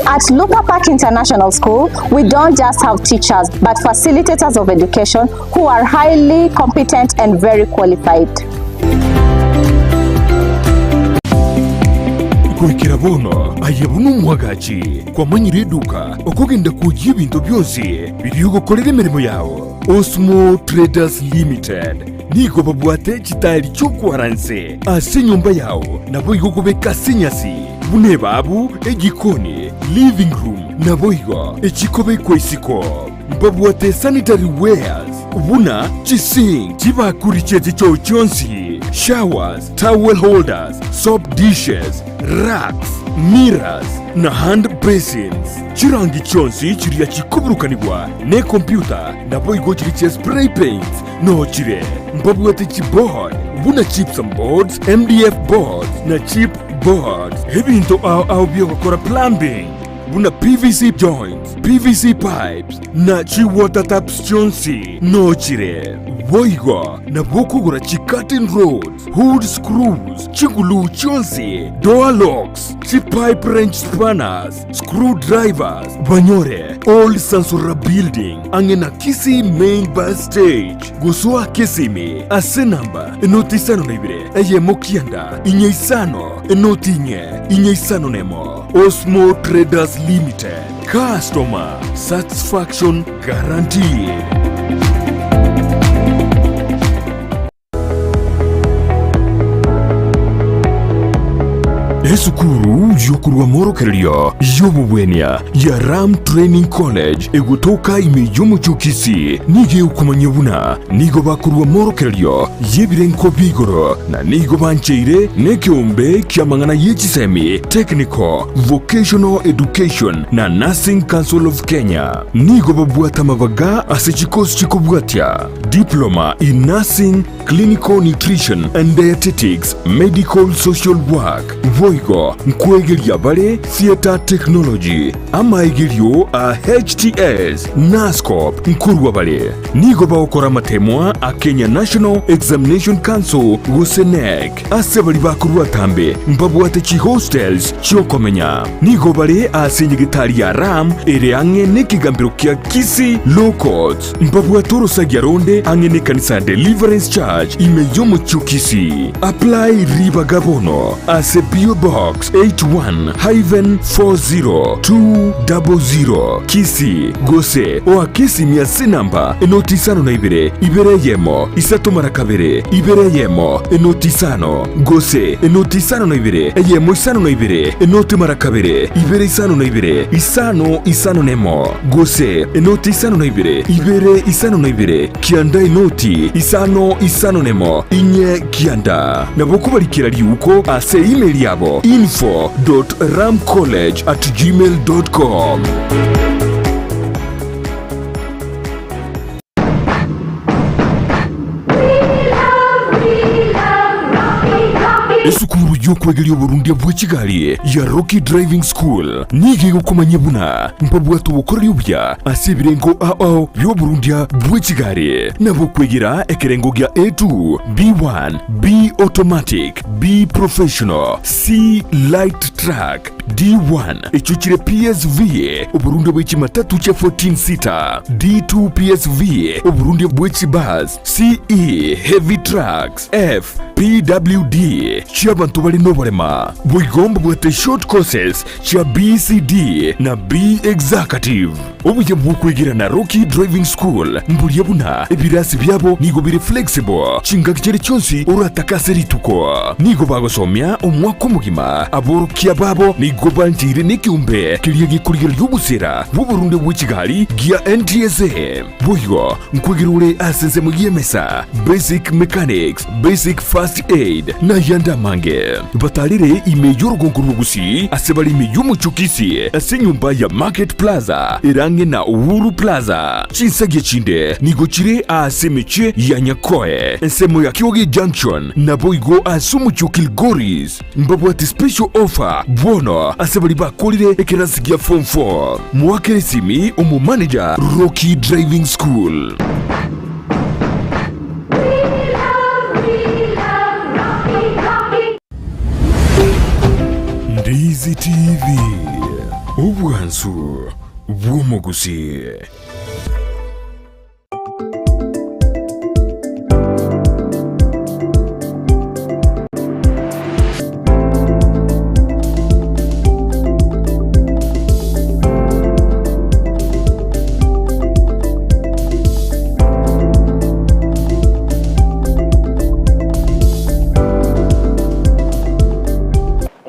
At Luther Park International School, we don't just have teachers but facilitators of education who are highly competent and very qualified. kwekera bono ayabona umwagaci kwamanyire duka okogenda kujya ibintu byose biri gukorera imirimo yawo. Osmo Traders Limited nigo babwate kitali cyo kwaranse ase nyumba yawo nabo igokubeka sinyasi bune babu egikoni living room nabo igo ekikobe kwesiko babwate sanitary wares buna chising chibakurichete cyo cyonsi showers, towel holders, soap dishes, racks, mirrors na hand basins. Chirangi chonsi chiriya chikuburukanibwa ne computer nabo igo chiriche spray paints no chire mbabwate chipboard buna chips and boards, MDF boards na chip boards. Ebinto au byokora plumbing buna PVC joints, PVC pipes na chi water taps chonsi no chire boigo na bokugura chi curtain rods, hood screws, chingulu chonsi, door locks, chi pipe wrench spanners, screwdrivers, banyore all Sansura building angena Kisi main bus stage gusua Kisimi ase namba enotisano naibire eye mokianda inyeisano enotinye inyeisano nemo. Osmo Traders Limited, customer satisfaction guaranteed. Esukuru yokurwa morokerio yobubwenia ya Ram Training College egutoka imeyomo chukisi nige ukumanyebuna nigo bakurwa morokerio yebirenko bigoro na nigo bancheire nekiombe kiamangana yechisemi Technical Vocational Education na Nursing Council of Kenya nigo babwata mabaga asechikos chikobwatia Diploma in Nursing, Clinical Nutrition and Dietetics, Medical Social Work Voigo nkwegeria bale Theater Technology ama egerio a HTS NASCOP nkurwa bale nigo baokora matemwa a Kenya National Examination Council gusenek asebali bakurwa tambe mbabwate chi hostels chiokomenya nigo bale asenyegitari ya Ram ere ange nekigambiro kia Kisi Low Courts mbabwatoro sagyaronde ange ne kanisa Deliverance Church imeyomo chukisi apply riba gabono ase PO Box 81-40200 Kisi Gose oa Kisi miasi namba enotisano na ibere yemo isato marakabere ibere yemo enotisano Gose enotisano na ibere yemo isano na ibere enoti marakabere ibere isano na ibere isano nemo Gose enotisano na ibere isano na ibere kianda enoti isano nemo inye kianda nabokubalikira liuko ase email yabo info.ramcollege@gmail.com. Esukuru yokwegeria Burundi bw'Kigali ya Rocky Driving School nige gukomanyebuna mpabwatu bukorera ubya asibirengo ao byo Burundi bw'Kigali nabo kwegera ekerengo gya A2 B1 B automatic B professional C light track D1 echuchire PSV Uburundi bw'Kimatatu cha 14 seater D2 PSV Uburundi bw'Kibus CE heavy trucks F PWD cy'abantu bali n'oburema bwigomba bwate short courses cha BCD na B executive obuye bw'okwegira na Rocky Driving School mbulye buna ebirasi byabo nigo biri flexible chingakire cyonsi uratakase rituko nigo bagosomya omwaka mugima aborokia babo nigo banjire n'ikiumbe kiriye gikurira y'ubusera bw'Uburundi bw'Kigali gya NTSA buyo nkwegirure asenze mu yemesa basic mechanics basic first aid na yanda mange batalire imeyo rugonguru gusi asebali imeyo muchukisi asenyumba ya Market Plaza irange na Uhuru Plaza chinsage chinde nigochire asemeche ya Nyakoe ensemo ya Kyogi Junction na boigo asumuchukil Goris mbabwati special offer bono asebali bakolire ekerasigia form 4 mwakere simi umu manager Rocky Driving School. Ndizi TV ubwansu bw'umugusi.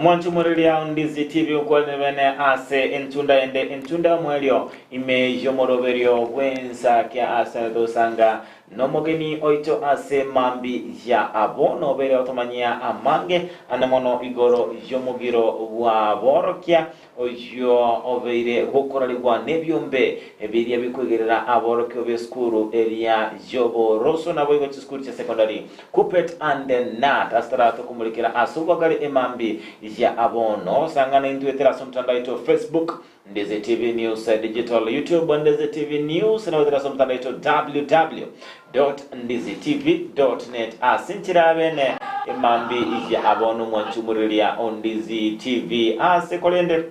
Mwanchu murilia Ondizi TV ukwene bene ase entunda mwelio ime yomoroberio wenza kia ase dosanga nomogeni oito ase mambi ya abono bere otomania amange anemono igoro yomogiro wa borokia oyo obeire gokorali kwa nebyombe ebiria bikwegerera aborokia obe skuru eria Joboroso na boigo skuru cha secondary Kupet and Nat astarato kumulikira asuko gali emambi ya abono sangana intuetera somtanda ito Facebook Ndizi TV News Digital YouTube Ndizi TV News na wetera somtanda ito www.ndizitv.net asinchira bene emambi ya abono mwanchumurilia Ondizi TV asekolende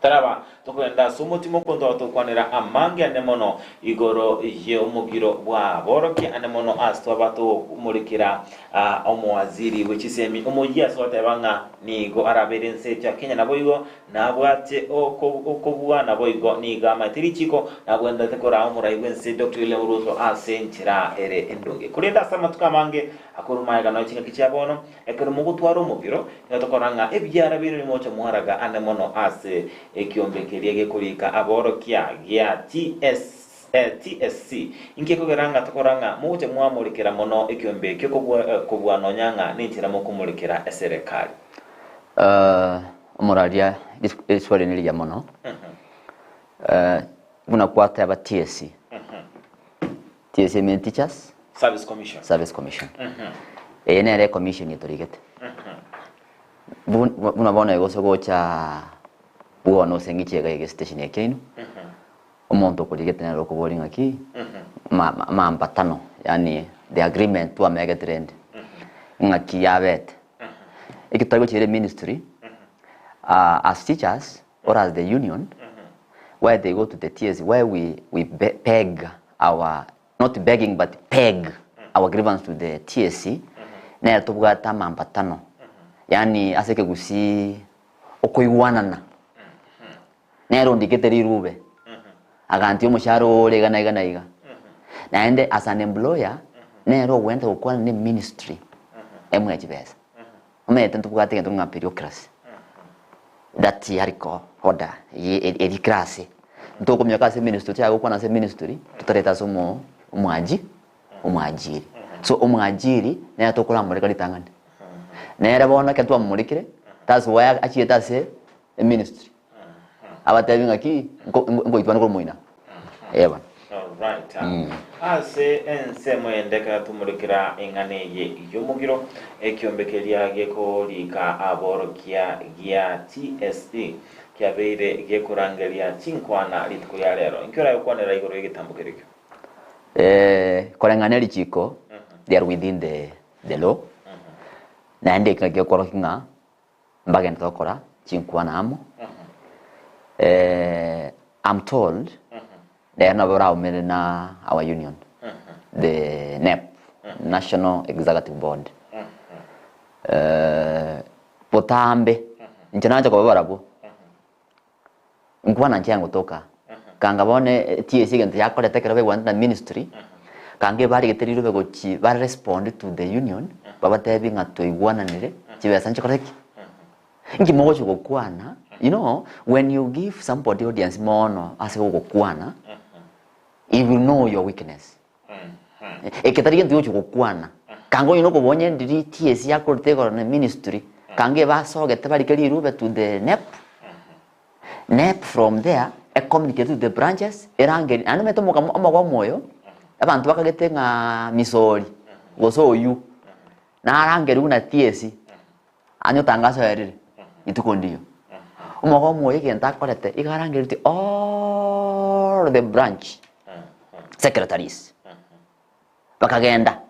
taraba tokwenda sumutimo kondo atokwanira amange anemono igoro yomugiro bwa boroki anemono asto bato kumurikira omwaziri wechisemi omoyia sote banga nigo araberense cha Kenya naboigo nabwate okobwa naboigo niga matirichiko nabwenda tekora omuraiwense Dr. Lemuruso asenchira ere endonge kulenda sama tukamange akurumaiga no chinga kichabono ekero mugutwara omugiro yatokoranga ebyara bino ni mocha muharaga anemono ase ekiombeke kurika aborokia gya TSC inkeko geranga tokoranga muje mwamurikira mono ekiombeke kobwa nonyanga nitira mukumulikira eserekali Moralia iswali nili ya mono buna kwata aba TSC TSC mean Teachers Service Commission ene commission yitorigete buna bona ego sogocha buono sengichega ege station ya Kenya omonto kurigete na roko bolinga ki maambatano yani the agreement to mega trend ngaki yabet ikitago chere ministry as teachers or as the union where they go to the TSC where we peg our not begging but peg our grievance to the TSC na tubwata maambatano yani aseke gusi okoiwanana nero ndiketeri rube aganti omusharo ole gana iga naende as an employer nero wenda ukwana ne ministry emwe chibesa umete ntubwate ngento nga bureaucracy that yariko hoda eri class ntoko myaka se ministry cyago kwana se ministry tutareta somo umwajiri so umwajiri na tokora muri kali tangane nera bona ketwa murikire that's why achieta se ministry abatebinga ki ngo itwana ko moina eba right ase ensemo endeka tumurikira ingane ye yomugiro ekyombekeria geko lika aborokia gya TSC kyabeire gekurangeria chinkwana litiko ya lero inkora yokwanera igoro yigitambukereke korengane lichiko they are within the law na ndeka gekoro kinga mbagenda tokora chinkwana amo I'm told they are not around our union, the NEP, National Executive Board. Potambe, nchanaja kwa barabu. Nkwana nchango toka. Kanga bone TSC gante yakole tekera be wanda ministry. Kange bari geteri rube gochi bari respond to the union. Baba tebi ngato igwana nire. Chibe sancho koreki. Inki mogo chuko kwana. You know, when you give somebody audience mono as go kwana, he will know your weakness. Eketari gento chuko kwana. Kango yino ko bonye ndiri TSC yakole tekora na ministry. Kange ba so gete bari keri rube to the NEP. NEP from there communicate to the branches erangeri ane meto moka amagwa moyo abantu bakagete nga misori goso yu na arangeri una TSC anyo tangazo yarire ituko ndiyo umagwa moyo genta korete igarangeri ti all the branch secretaries bakagenda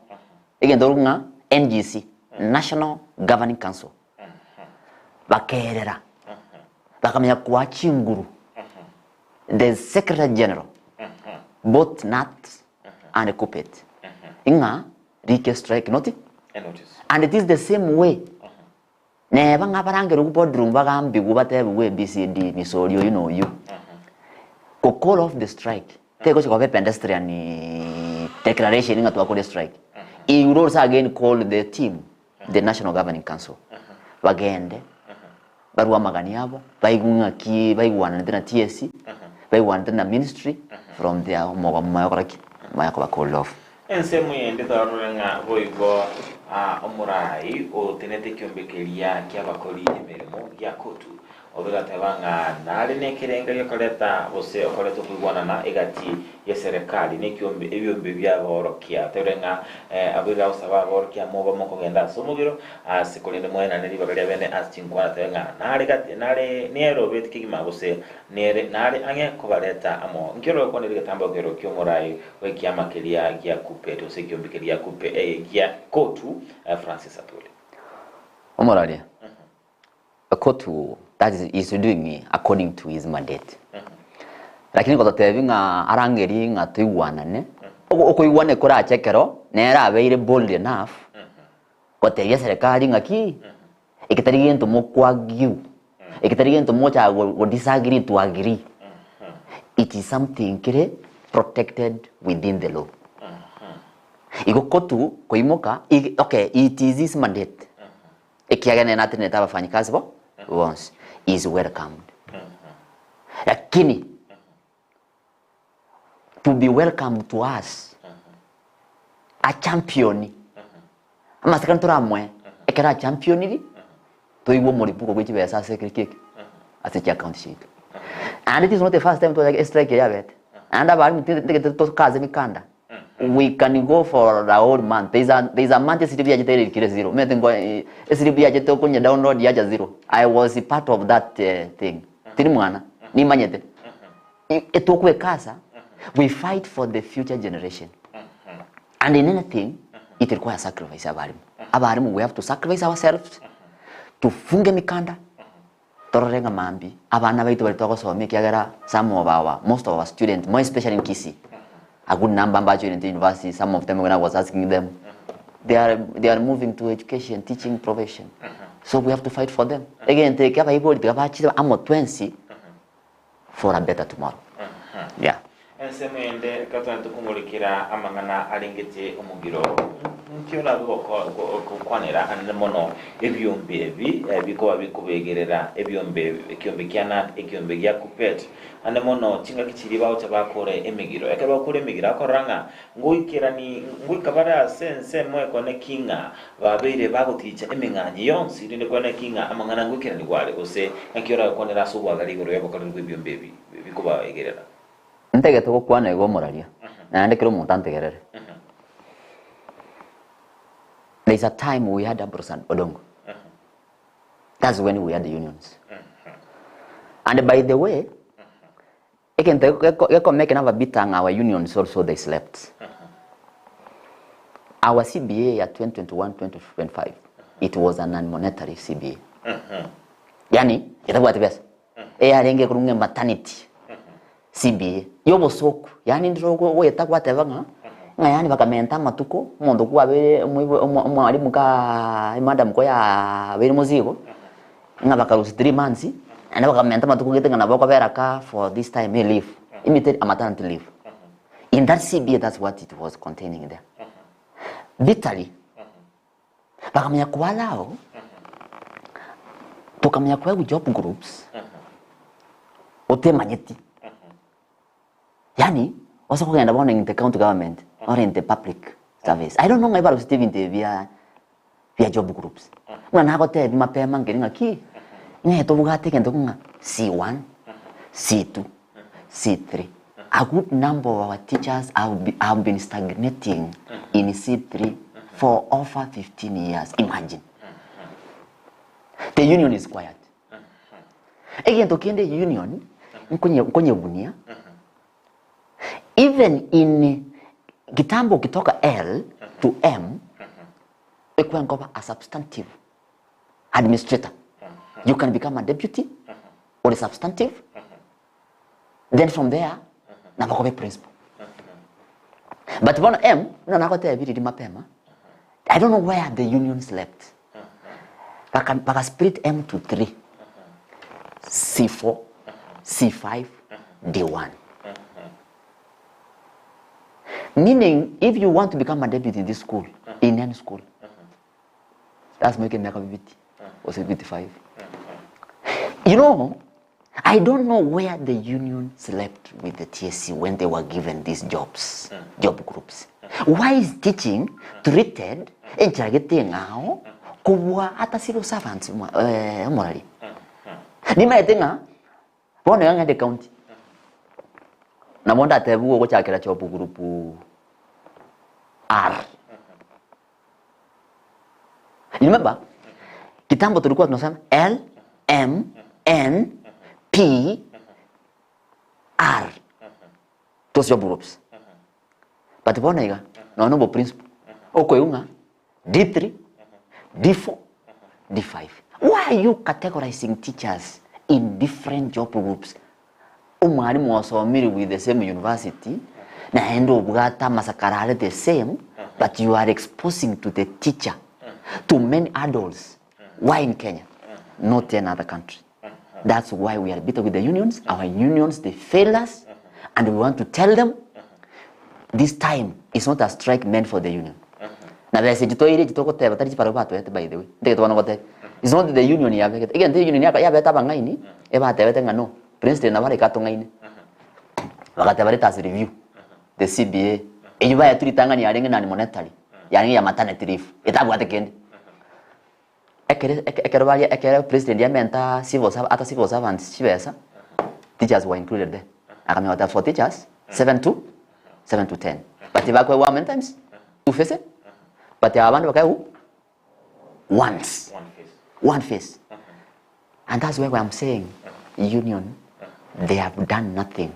igendo nga NGC National Governing Council bakerera bakamenya kwa chinguru the Secretary General both NAT and Kupet inga rike strike notice and it is the same way neba ngabarangero ku boardroom bagambi kubate bwe BCD misori you know you ko call off the strike tego ko pedestrian declaration inga to call strike he will also again call the team the National Governing Council bagende barua magani yabo baigunga ki baigwana na TSC baigwana na ministry from there mo mayoraki mayako call off ensemu yende tarurenga boigo omurai o tenete kyombekeria kyabakori emirimo ya kotu obigatebanga nari nekirenga yokoleta bose okoleta kwigwanana egati ya serikali nekyombe ebyombe byaborokia terenga abira usaba borokia moba mokogenda somugiro asikolinde mwena neri bagalia bene asinkwana terenga nari gati nari nero betikima bose nari ange kobaleta amo ngiro ko neri gatamba gero kyomurai wekiama kelia gya kupe to sekyombe kelia kupe gya kotu Francis Atuli omoralia kotu that is doing according to his mandate. Lakini kwa tevinga arangeri nga tuigwanane okuigwane kora chekero nera abeire bold enough kwa tevia serikali ngaki ikitari gento mokwagiu ikitari gento mocha go disagree to agree. It is something kire protected within the law. Iko kotu koimoka okay, it is his mandate. Ikiagane na tene tabafanyikazi bo once is welcomed. Lakini to be welcome to us a champion ama sekan turamwe ekera champion ni to iwo moripuko kwichi besa secret as a account sheet. And it is not the first time to strike ya bet. And about to kaze mikanda. We can go for the whole month. There's a month SDB ajete kile zero. Me tengo SDB ajete kwenye download yaja zero. I was a part of that thing. Tini mwana ni manyete. Etokwe kasa. We fight for the future generation. And in anything it requires sacrifice abarimu. Abarimu we have to sacrifice ourselves to funge mikanda. Tororenga mambi. Abana baitu bali tokosoma kiagera some of our most of our students, more especially in Kisii. A good number of in the university, some of them when I was asking them, they are moving to education, teaching profession. So we have to fight for them. Again, take up a 20 for a better tomorrow. Yeah. Ensemble katwantu kumulikira amangana alingete omugiro nkiona kwanera anemono ebyombe ebi bikoba bikubegerera ebyombe ekyombe kyana ekyombe gya kupet anemono kinga kichiribaho cyabakore emigiro ekabakore emigiro akoranga ngoikirani ngoikabara sense mwe kone kinga babeire baguticha eminganyi yonsi rinde kone kinga amangana ngoikirani gwale ose nkiora konera subwagali goro yabakore ebyombe ebi bikoba egerera Ntege toko kwana ego moralia. Na ande kiro montante gerere. There is a time we had Abrosan Odongo. That's when we had the unions. And by the way, again, they make another bit on our unions also they slept. Our CBA at 2021-2025, it was a non-monetary CBA. Yani, itakuwa tibesa. Arenge kurunge maternity. CBA yobo soku yani ndrogo weta kwatevanga ngayani bakamenta matuko mondo kwa bere mwali muka madam ko ya bere muzigo ngabakarusi 3 months and bakamenta matuko getenga na bako beraka for this time he leave immediate maternity leave in that CBA that's what it was containing there bitali bakamenya kwalao tukamenya kwa job groups otemanyeti Yani, also kugenda bona in the county government or in the public service. I don't know about Steve in the via job groups. Mwana agote mapema ngelinga ki. Nye to bugate kendo kunga C1, C2, C3. A good number of our teachers have been stagnating in C3 for over 15 years. Imagine. The union is quiet. Again, to the union, mkonye bunia. Even in kitambo kitoka L to M, we can go a substantive administrator. You can become a deputy or a substantive. Then from there, na bakobe principal. But one M, no nakote biri mapema. I don't know where the union slept. Baka split M to 3. C4, C5, D1. Meaning, if you want to become a deputy in this school, in any school, that's making me a 50 or 55. You know, I don't know where the union slept with the TSC when they were given these jobs, job groups. Why is teaching treated in targeting now? Kuwa hata civil servants morally. Ni maetenga bona yanga de county. Na monda tebu go chakira job group R. You remember? Kitambo tulikuwa tunasema L M N P R. Those job groups. But bona iga no bo principle. Okoyunga D3, D4, D5. Why are you categorizing teachers in different job groups? Umwalimu wasomiri with the same university na endo bugata masakarare the same, but you are exposing to the teacher to many adults. Why in Kenya? Not in other country. That's why we are bitter with the unions. Our unions, they fail us, and we want to tell them this time is not a strike meant for the union. Na bese jitoire jitoko teba tari para bato yete by the way. Ndeke twana gote. It's not the union ya beke. Again the union ya beta bangaini e ba tebe tenga no. President na bare kato ngaini. Bakate bare tas review. The CBA e yuba ya turitanga ni arenge na ni monetary. Yani ya maternity leave. Eta bwate kende. Ekere president ya menta civil servants chibesa. Teachers were included there. Akami wata for teachers 7 to 10. But ibakwe wa many times. Ufese. But abantu bakayu one face. And that's why I'm saying union, they have done nothing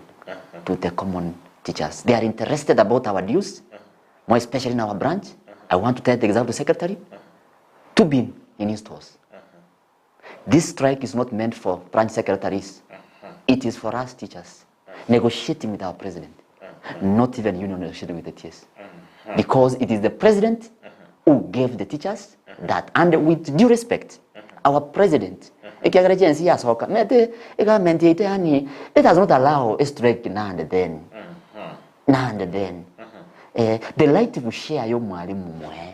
to the common teachers. They are interested about our dues, more especially in our branch. I want to tell the executive secretary to be in his stores. This strike is not meant for branch secretaries. It is for us teachers negotiating with our president, not even union negotiating with the TS. Because it is the president who gave the teachers that, and with due respect, our president, it does not allow a strike now and then. Now and then. The light will share your mwalimu.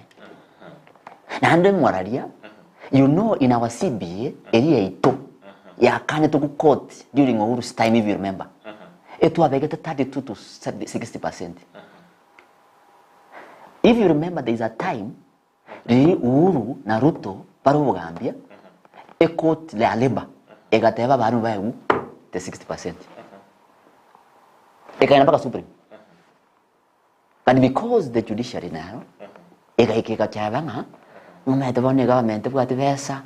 And then moralia, you know, in our CBA, area ito, ya kane to court during Uhuru's time, if you remember. It was 32 to 60%. If you remember, there is a time, Uhuru na Ruto paru Gambia, a court le labor, a gateva baru bayu, the 60%. A kind of supreme. And because the judiciary now, a chavanga, no matter what the government, what the versa,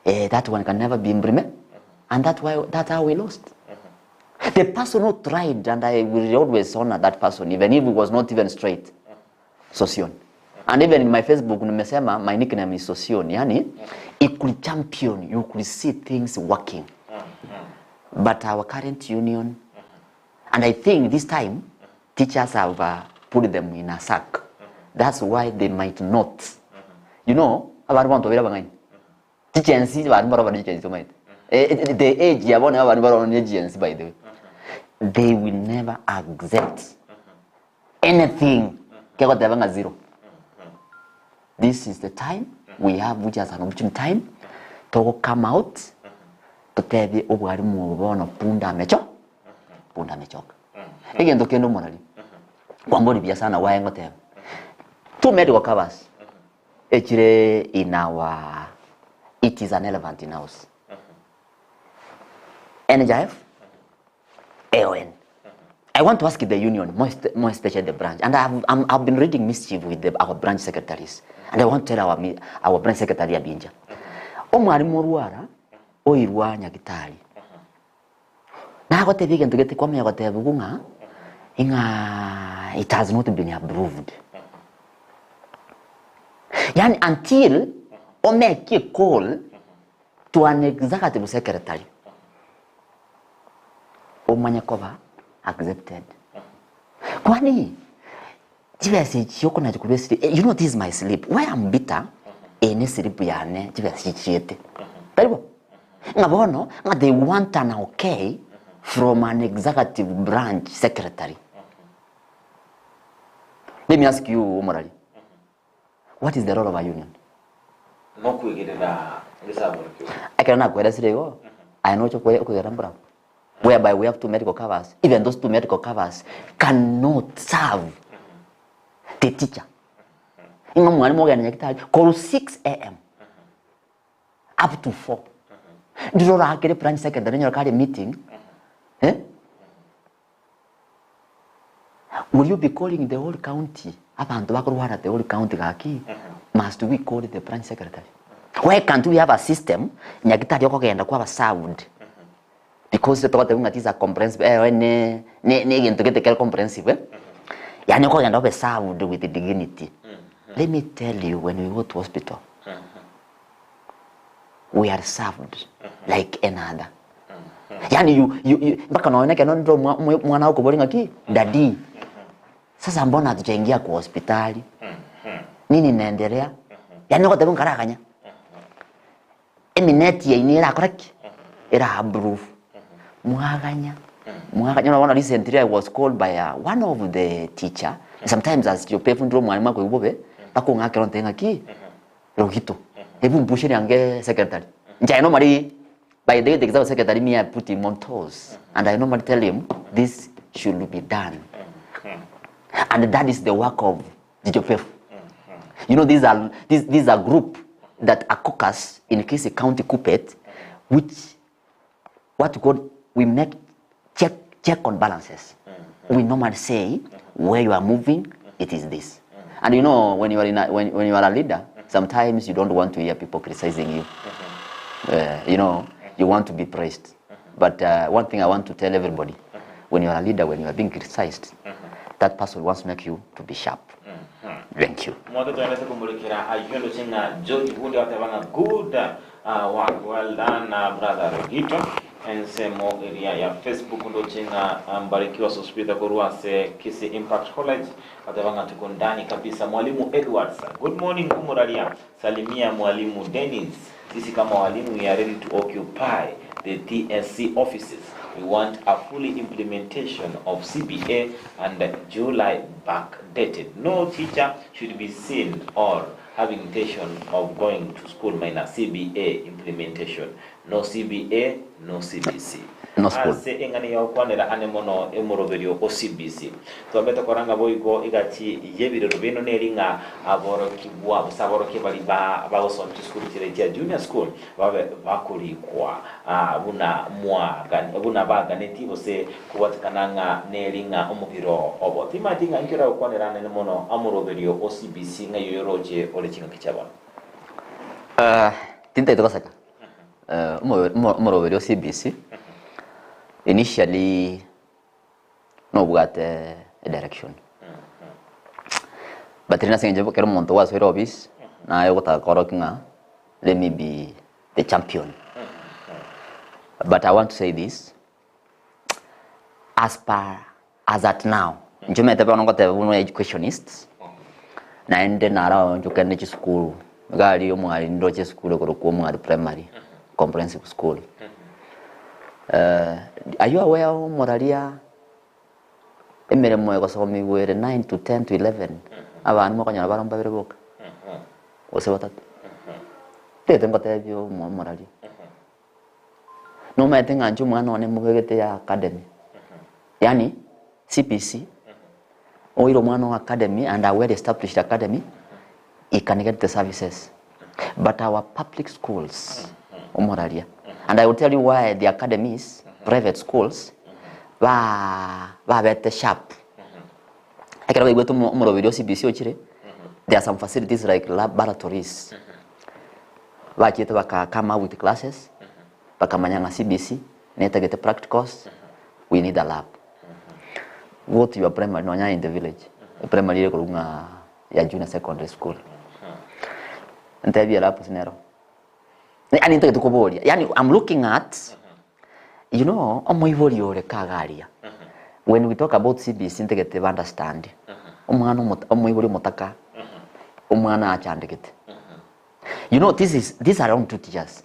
that one can never be implemented. And that's how we lost. The person who tried, and I will always honor that person, even if it was not even straight, Sosion. And even in my Facebook, my nickname is Sosion. Yani, it could champion, you could see things working. But our current union, and I think this time, teachers have put them in a sack. That's why they might not. You know, about one to be able teachers, the age, you want to by the way. They will never accept anything. Zero. This is the time we have, which is an opportunity time to come out to tell the Obarimu of Punda Mecho. Again, to Kendo Morali. One body be a son of Wang Hotel. 2 medical covers. Actually, in our, it is an elephant in house. NGIF, AON. I want to ask the union, more especially the branch, and I've been reading mischief with our branch secretaries, and I want to tell our branch secretary Abinja. Omwari moruara, oirwa nyagitari. Na gote vegan to get kwame gote bugunga, inga it has not been approved. Yani until o make a call to an executive secretary. O manyakova accepted. Kwani jibesi chiyoko na jikubesi, you know this is my sleep. Why I'm bitter? Ene sleep yane jibesi chiyete. Taribo. Ngabono, nga they want an okay from an executive branch secretary. Let me ask you, Morali. What is the role of a union? I cannot go. I know whereby we have 2 medical covers. Even those 2 medical covers cannot serve the teacher. Inga mwalimu gani nyakitali call 6 a.m. up to 4. Ndiro rakere branch secondary nyakale meeting. Will you be calling the whole county? Abantu bakurwara the whole county gaki. Must we call the branch secretary? Why can't we have a system nyakitali okogenda kwa served? Because the thought that is a comprehensive ne get comprehensive. Yani okogenda be served with the dignity. Let me tell you, when we go to hospital, we are served like another. Yani you mpaka naona kana ndo mwana wako bolinga ki daddy. Sasa mbona hatujaingia kwa hospitali? Nini inaendelea? Yani kwa tabu karakanya. Emineti ya inira koraki. Era habru. Mwaganya. You know, recently I was called by one of the teacher. Sometimes as you pay for mwalimu wako yubobe, bako ngake rontenga ki. Rogito. Hebu mpushi yange secretary. Nja normally by the exam secretary me I put him on toes and I normally tell him this should be done. And that is the work of DJPF. You know, these are group that are caucus in case a county Kupet, which what God we make check on balances. We normally say where you are moving, it is this. And you know, when you are when you are a leader, sometimes you don't want to hear people criticizing you. You know, you want to be praised. But one thing I want to tell everybody: when you are a leader, when you are being criticized, that person wants to make you to be sharp. Thank you. Well done, brother Rogito. Ensemo area ya Facebook ndo chinga Mbarikiwa Sospita Koruase Kisii Impact College atawanga tuko ndani kabisa. Mwalimu Edwards, good morning kumuralia. Salimia mwalimu Dennis. Sisi kama walimu we are ready to occupy the TSC offices. We want a fully implementation of CBA and July backdated. No teacher should be seen or having intention of going to school minus CBA implementation. No CBA, no CBC. No school. Ase engani ya ukwanera anemono emoroverio o CBC. Tuambeta koranga boigo igati yebire rubino neringa aboro kibwa busaboro kibali ba osom to school tire junior school babe bakuri kwa buna baga netivo se kuwatikananga neringa omubiro obo. Timatinga inkira ukwanera anemono amoroverio o CBC nga yoroje ole chinga kichaba. Tinta itokasaka. Umoroverio CBC. Initially, no got a direction. But in a sense, I was very obvious. Now I got a correcting. Let me be the champion. But I want to say this. As at now, you may have got educationists. And then around you can go school. Gari yo mwari ndoche school ko mwari primary comprehensive school. Are you aware of Moralia? Emere mo ko so mi were 9 to 10 to 11. Abantu mo kanya baramba bere boka. Ose batatu. Tete ngate byo mo Moralia. No ma tenga nju mwana one mo begete ya academy. Yani CPC. Oiro mwana wa academy and a well established academy. He can get the services. But our public schools, Moralia. And I will tell you why the academies, private schools, are better sharp. I can go to Morovidio CBC ochire. There are some facilities like laboratories. Waka come out with classes. Bakamanyanga CBC. Neta get the practicals. We need a lab. Go to your primary nonya in the village. Primary kulunga ya junior secondary school. And there be a lab scenario. I'm looking at, you know, when we talk about CBC, they understand. You know, these are around 2 teachers.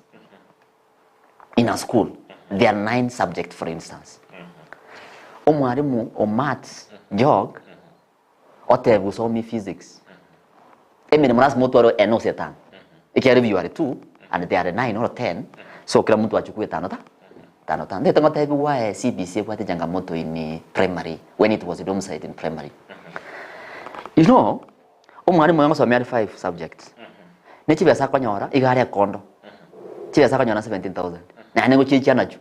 In a school, there are 9 subjects, for instance. Or maths, geog, or tebus, or physics. It can review 2. And they are 9 or 10, so kila mtu achukue 5. tano tano ndio tanga tabi wa CBC kwa changamoto in primary when it was domiciled in primary. You know, umwalimu wangu somea 5 subjects. Nechi besa konyora igare kondo. Chi besa konyora 17,000. Na nego chicha nacho.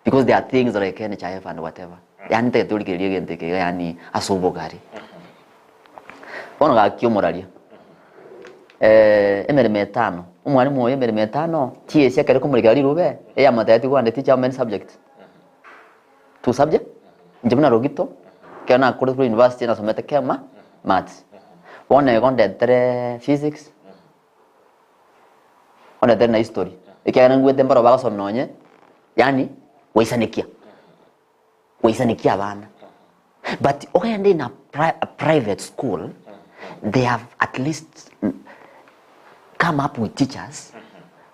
Because there are things like NHIF and whatever. Yani te tuli ke liye nteke yani asubo gari. Ono ga kyo moralia. Emere metano. Umwalimu emere metano. Tie sia kare kumulika lirube. Eya matati kwa ndeti cha many subjects. 2 subject. Njemna rogito. Kana kuri university na someta kema maths. One gonde 3 physics. One 3 na history. Ikiana ngwete mbaro baga somnonye. Yani waisanikia bana. But okay, in a private school, they have at least come up with teachers.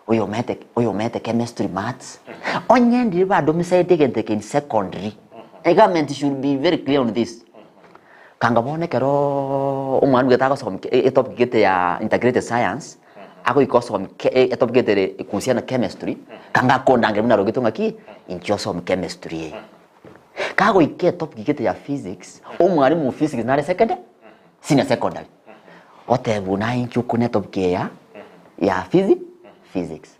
Oyo mete chemistry, maths. Onye ndi ba domicile in secondary. The government should be very clear on this. Kanga bone kero umanu geta ko som top gete ya integrated science. Ako ikosom top gete kuhusiana chemistry. Kanga kondange mna rogito ngaki inchosom chemistry. Kago ike top gete ya physics. Umwalimu physics na secondary. Senior secondary. Otebu na inchuku ne top ke ya physics.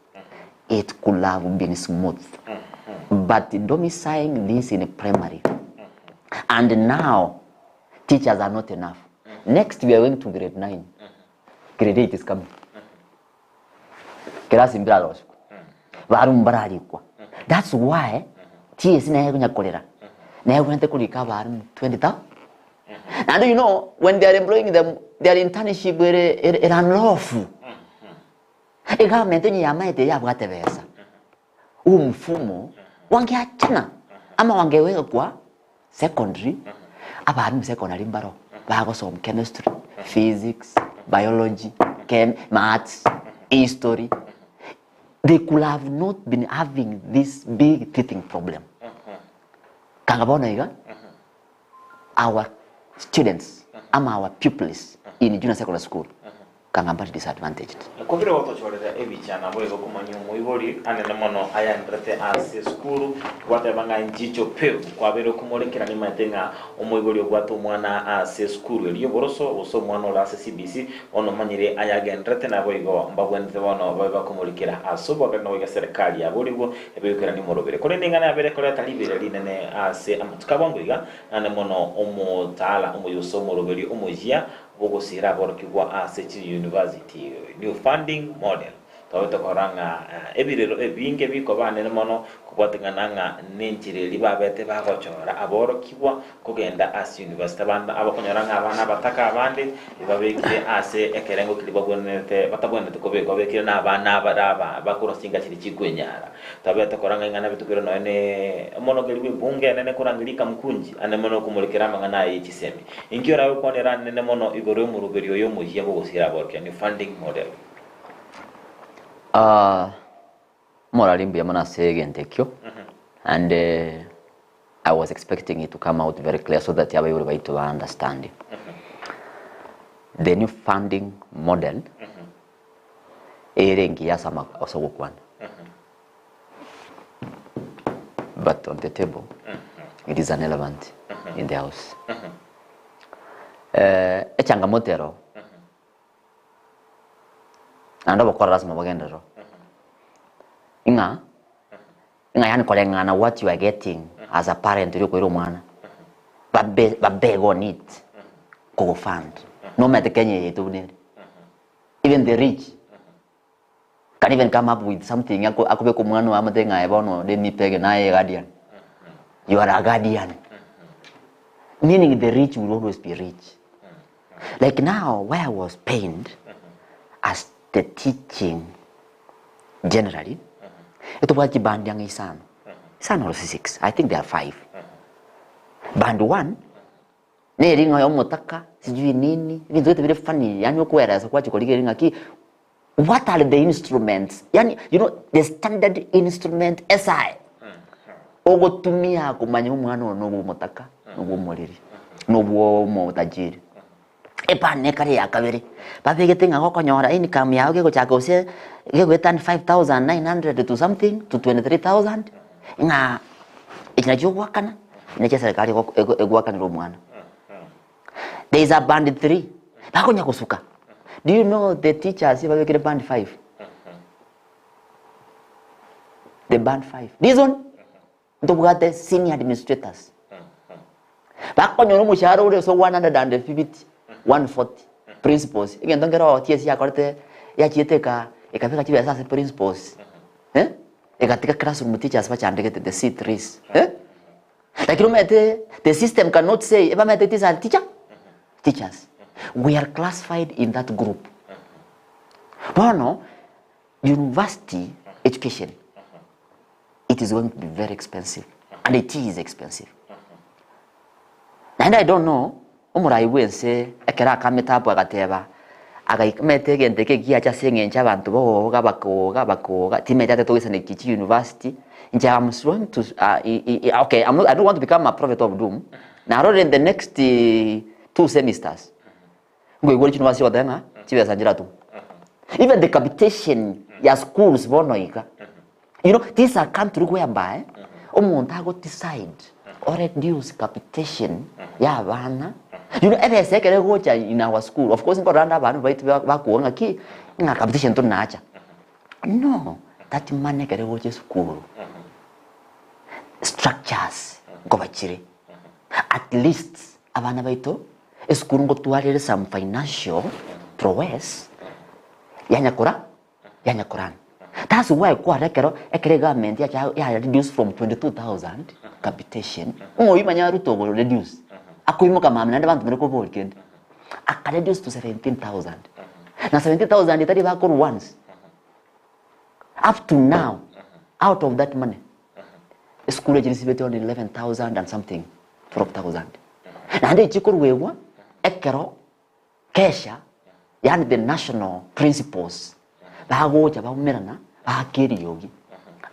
It could have been smooth. But domiciling this in primary. And now teachers are not enough. Next we are going to grade 9. Grade 8 is coming. Class mbira losko. Varumbarali kwa. That's why TS na yakunya kolera. Na yakunya kulika varum 20,000. And you know when they are employing them, their internship is unlawful. Government ni yamaite yabwate besa. Mfumo wangeachana ama wangeweka kwa secondary abantu secondary mbaro bagosoma chemistry, physics, biology, maths, history. They could have not been having this big teething problem. Kangabona iga our students our pupils in junior secondary school kangambari disadvantaged. Kuvira watu choreza ebichana boyo kumanyi muibori anene mono ayandrate ase skuru kwate banga njicho peu kwabero kumolekera ni matenga omuibori ogwato mwana ase skuru eliyo boroso oso mwana ola ase CBC ono manyire ayagendrate na boyo mbagwende bono baba kumolekera asobo kana wiga serikali aborigo ebekera ni morobere kole ningana abere kole talibere linene ase amatukabongo iga ane mono omutala omuyoso morobere omujia bogosira borokigwa ase university new funding model taweta koranga ebirero ebinge biko banene mono kubatingana nenjire libabete bagochora aborokigwa kugenda ase university banda abakonyaranga abana bataka abandi ibabekire ase ekerengo kilibagwonete batabwonete kobeko bekire na abana abaraba bakorosinga kiri kigwenyara taweta koranga ingana bitukiro none mono geliwe bunge nene kurangirika mkunji ane mono kumulikira mangana yichisemi inkiora ukonera nene mono igoro mu ruberio yo muhiye bogosira borokya new funding model. Moralimbi amana segentekyo and I was expecting it to come out very clear so that everybody will be to understand it. The new funding model erengi yasama osogokwana. But on the table it is an element in the house. Echangamotero anda bokora rasma bagendero inga yani kolengana what you are getting as a parent uri ko mwana babeg on it go fund no matter Kenya yetu ni even the rich can even come up with something akube ko mwana wa matenga ebono de mi pege na guardian. You are a guardian, meaning the rich will always be rich. Like now where I was pained as the teaching generally, it was the band young Isan. Isan was 6. I think there are 5. Band 1, nearing my omotaka, sijui nini, it's very funny. Yani kwera as what you call it. What are the instruments? Yani, you know, the standard instrument SI. Ogo tumia kumanya umwana no motaka, no moliri, no mo tajiri. Epa nekari yakabiri babegetinga ngokonyora income yawe ke gochaka use ke gwetan 5,900 to something to 23,000 nga ikinacho wakana inacha serikali egwakana ro mwana. There is a band 3 bakonya kusuka. Do you know the teachers if I band 5? The band 5. This one ndobugate senior administrators. Bakonya no mushahara ule so 150 140 principals. Igenda ngero TSC akorete ya chieteka ikafika chibe sasa principals. Ekatika classroom teachers bachandike the C3s. Lakini umete the system cannot say eba mete these are teachers. We are classified in that group. Bono university education, it is going to be very expensive, and it is expensive. And I don't know, umurai wense ekera kametapo agateba agaimete gente ke gia cha sengencha abantu bo gabakoga timete to isane kichi university nja I'm trying to okay I don't want to become a prophet of doom. Now in the next 2 semesters ngwe go university odenga chibe sanjira tu. Even the capitation ya schools bonoika. You know, these are country whereby umuntu ago decide or reduce capitation ya bana. You know, every second go in our school. Of course, ngoranda abantu baitu bakuonga ki nga capitation to nacha. No, that money kere go school. Structures go bachire. At least abana baitu school ngo tuarere some financial prowess. Yanya Quran. That's why kwa rekero ekere government ya reduce from 22,000 capitation. Imanya Ruto go reduce. Akuimuka mama nanda bantu mereko volkend. Aka reduce to 17,000. Na 17,000 itari ba kon once. Up to now, out of that money, school agency bete on 11,000 and something, 12,000. Na ande chikuru wewa ekero kesha yani the national principles bagoja baumerana bakeri yogi.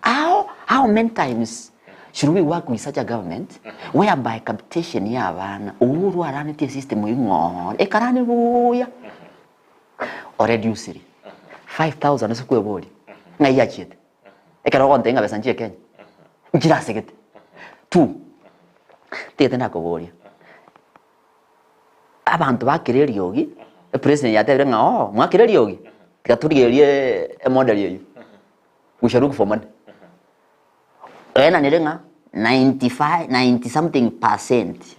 How many times should we work with such a government whereby capitation ya abana uhuru aranite system ingo ekarani buya or reduce it 5,000 sukwe body ngai yachete ekaro konte nga besanjie Kenya njira segete 2 tete na koboria abantu bakireri yogi president yatebere nga mwakireri yogi tikaturigerie model yeyu we shall look for money ena nirenga 90 something percent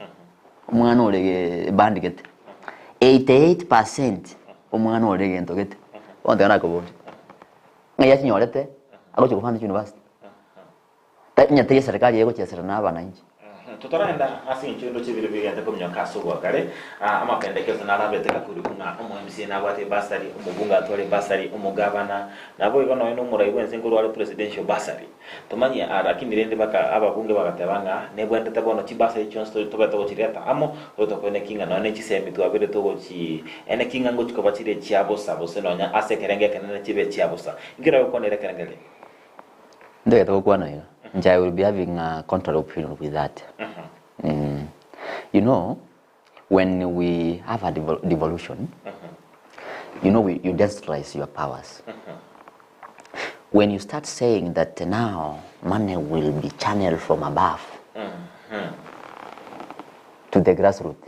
umwana olege bandigete 88% umwana olege ntogete onde na koboria ngaya chinyorete ago chukufanda university nyate serikali yego chesera na abananchi tutaraenda asi nchundo chibiri biri ate komnya kaso gwa kare amapendekezo narabeteka kuri kunga MC nabwate basari umubunga atwale basari umugabana nabo igono ino murai wense ngoro wale presidential basari tumanye arakini rende baka ababunge bagatabanga nebwende tabono chibasa ichonsto tobato chireta amo otokone kinga none chisemi twabire togo chi ene kinga ngo chikoba chire chiabo sabo senonya ase kerenge kenene chibe chiabo sa ngira ukonere kerengele ndio tokwana ina I will be having a contrary opinion with that. You know, when we have a devolution, you know, you destroy your powers. When you start saying that now money will be channeled from above to the grassroots,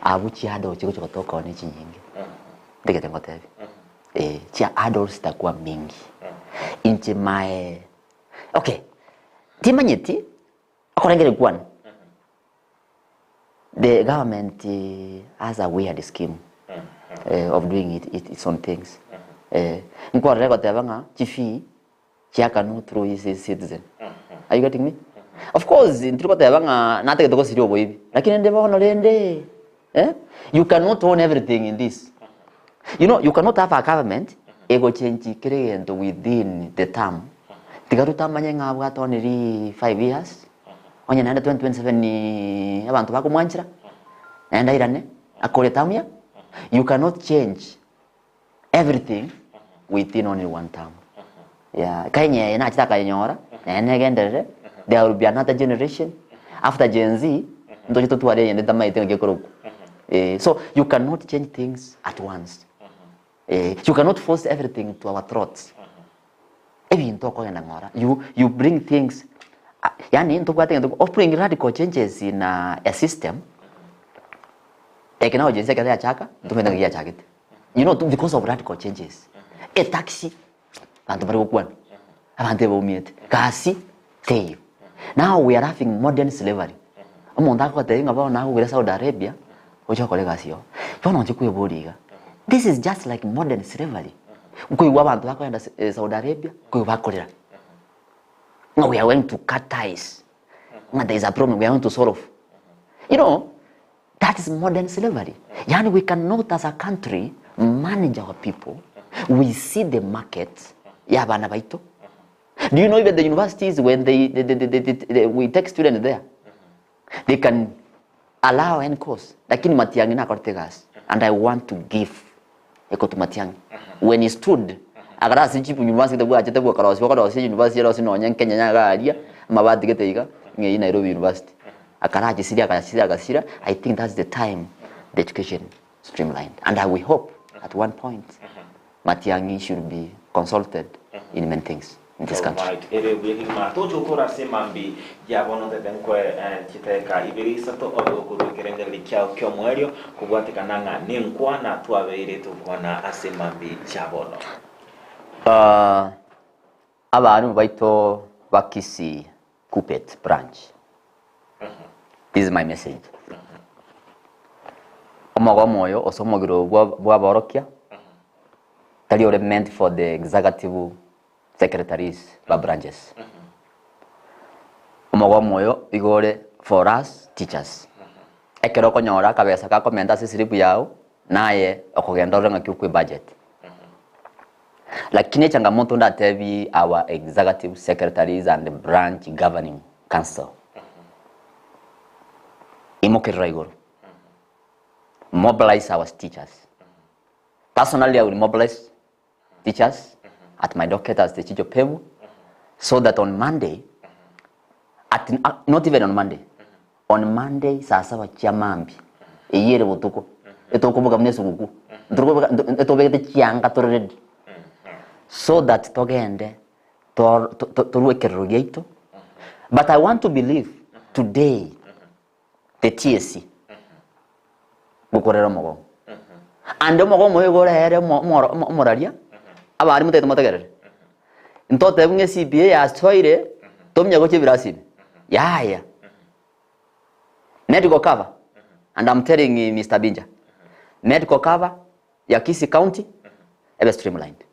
abuchi hado chiko kutoka onichi nyingi. Ndikete ngotevi. Chia adults takuwa mingi. Inchi mae. Okay. Timanyeti, akorengere kwan. The government has a weird scheme of doing its own things. Nko rego tebanga chifi chiakanu through his citizen. Are you getting me? Of course, ntriko tebanga nateke toko sirio boibi. Lakini ndeba ono lende. You cannot own everything in this. You know, you cannot have a government ego change create within the term. Tigaruta manyanga abwato only 5 years. Onya naenda 2027 ni abantu bako mwanchira. Naenda irane akole tamya. You cannot change everything within only one term. Yeah, kanye ina chitaka yenyora. Ene gendere. There will be another generation after Gen Z. Ndo chito tuwale yende tama ite ngekoroku. So you cannot change things at once. You cannot force everything to our throats. You bring things yani offering radical changes in a system ekena ojense kaya chaka tumenda ngia chakite you know because of radical changes a taxi bantu bari gukwana abantu bomiete kasi teyo now we are having modern slavery umuntu akote ngaba na kugera Saudi Arabia ojo kole gasio yono nchikuye boliga this is just like modern slavery kuyiwa abantu bakwenda Saudi Arabia kuyiwa bakolera. No, we are going to cut ties. No, there is a problem we are going to solve. You know, that is modern slavery. Yani we cannot as a country manage our people. We see the market. Do you know even the universities when we take students there, they can allow any course. Lakini Matiang'i na kortegas. And I want to give Eko to Matiang'i. When he stood, agara sinchipu university bwa achete bwa karasi university rose no nyen Kenya nyaga aria mabati geteiga ngi Nairobi University akara ajisiria akasira. I think that's the time the education streamlined, and I will hope at one point Matiang'i should be consulted in many things in this country. Right, ere wiki ma tojo kora semambi ya bono de benkwe chiteka ibirisa to obukuru kerengeli kyo mwerio kubwatika nanga ninkwa na tuabeire tukwana asemambi chabono. Abantu baito bakisi Kupet branch. This is my message. Omogo moyo osomogiro bwa borokia. Tali ore meant for the executive secretaries ba branches. Omogo moyo igore for us teachers. Ekero konyora kabesa ka komenda sisiripu yao naye okogenda orenga kyukwe budget. Lakini changamoto ndatevi our executive secretaries and the branch governing council. Imokero igoro. Mobilize our teachers. Personally, I will mobilize teachers at my docket as the teacher Pevu, so that on Monday, not even on Monday, on Monday, sasa chamambi, iyere butuko, etoko boga mnesu gugu, etobegete chianga torred, so that togende torwekerogeito. But I want to believe today the TSC bukorera mogo. Ande mogo moyo gore here moraria abari muteto motegerere ntote bunge CPA ya soire tomnya goche birasini yaya medical cover, and I'm telling Mr. Binja, medical cover ya Kisii County ebe streamlined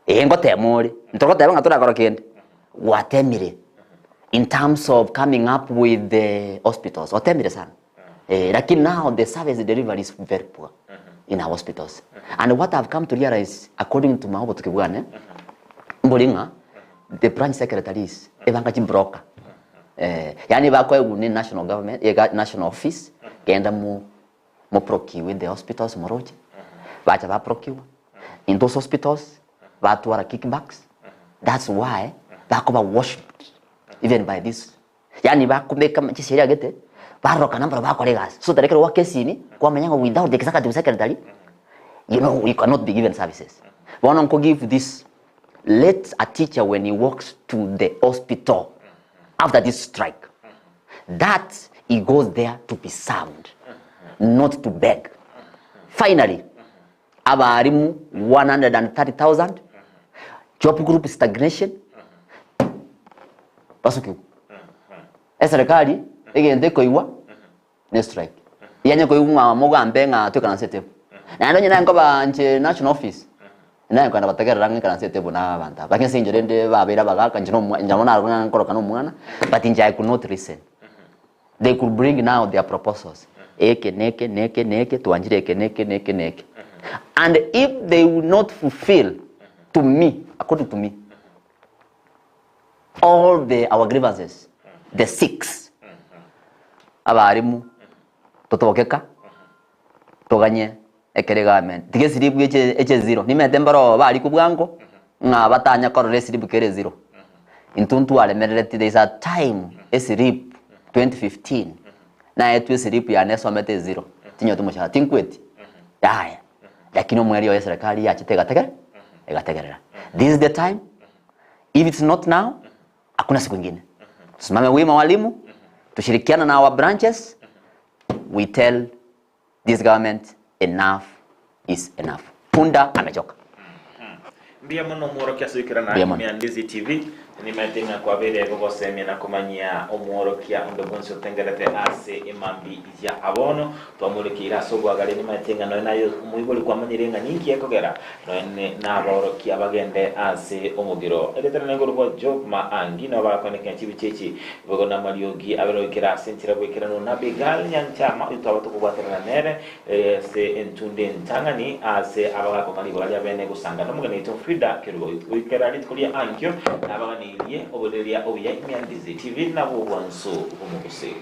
ngote muri ntokote banga turakora kende watemire in terms of coming up with the hospitals watemire sana. Lakini now the service delivery is very poor in our hospitals. And what I've come to realize, according to Mahobo Tukibwane, Mbolinga, the branch secretaries, evangaji broker. Yani bakwe ni national government, national office, kenda mu proki with the hospitals moroje. Bacha ba proki. In those hospitals, batu are kickbacks. That's why bakoba worshipped even by this. Yani bakumeka mchisiri agete. Baroka number ba colleagues so that work kesini kwa menyango without the executive secretary, you know, we cannot be given services. We want to give this. Let a teacher, when he walks to the hospital after this strike, that he goes there to be served, not to beg. Finally, abarimu 130,000, job group stagnation, basuki serikali egende koiwa ne strike yanye koiwa mogambe nga to kana setep na ndo nyina ngoba nche national office na kwanda bategera rangi kana setep na banta bakense njorende babera bagaka njamona nkoroka no mwana, but I could not listen. They could bring now their proposals neke tuanjire neke, and if they would not fulfill to me, according to me, all our grievances, the 6 abarimu totokeka toganye ekere government tige siribu eche 0 nimetembero bari kubwango nga batanya korore siribu kere 0 intuntu alemerete. There is a time esirip 2015 na etu siribu ya nesomete 0 tinyo tumusha tinkweti yaya, lakini omweri ya serikali ya chitega egategerera. This is the time. If it's not now, hakuna siku nyingine. Tusimame wima walimu, tushirikiana na our branches. We tell this government enough is enough. Punda amechoka. Mbia muno muoro kia suikira na Miandizi TV ni metinga kwa vile gogo semi na kumanyia omuoro kia ondobonso tengerete ase imambi ya abono twamurikira sogo agale ni metinga no nayo muiboli kwa manyirenga nyingi ekogera no na aboro kia bagende ase omugiro edetera ngoro bo job ma angi no bakoneka chibichechi bogo na mariogi abero kira sentira bwekira no nabigal nyanchama utabato kubwaterana nere se entunde ntangani ase abaga ko mali bali abene gusanga no mugane to Frida kirugo wikera ni kulia ankyo abagani ye oboleria obiya Miandizi TV na bwanso umuguse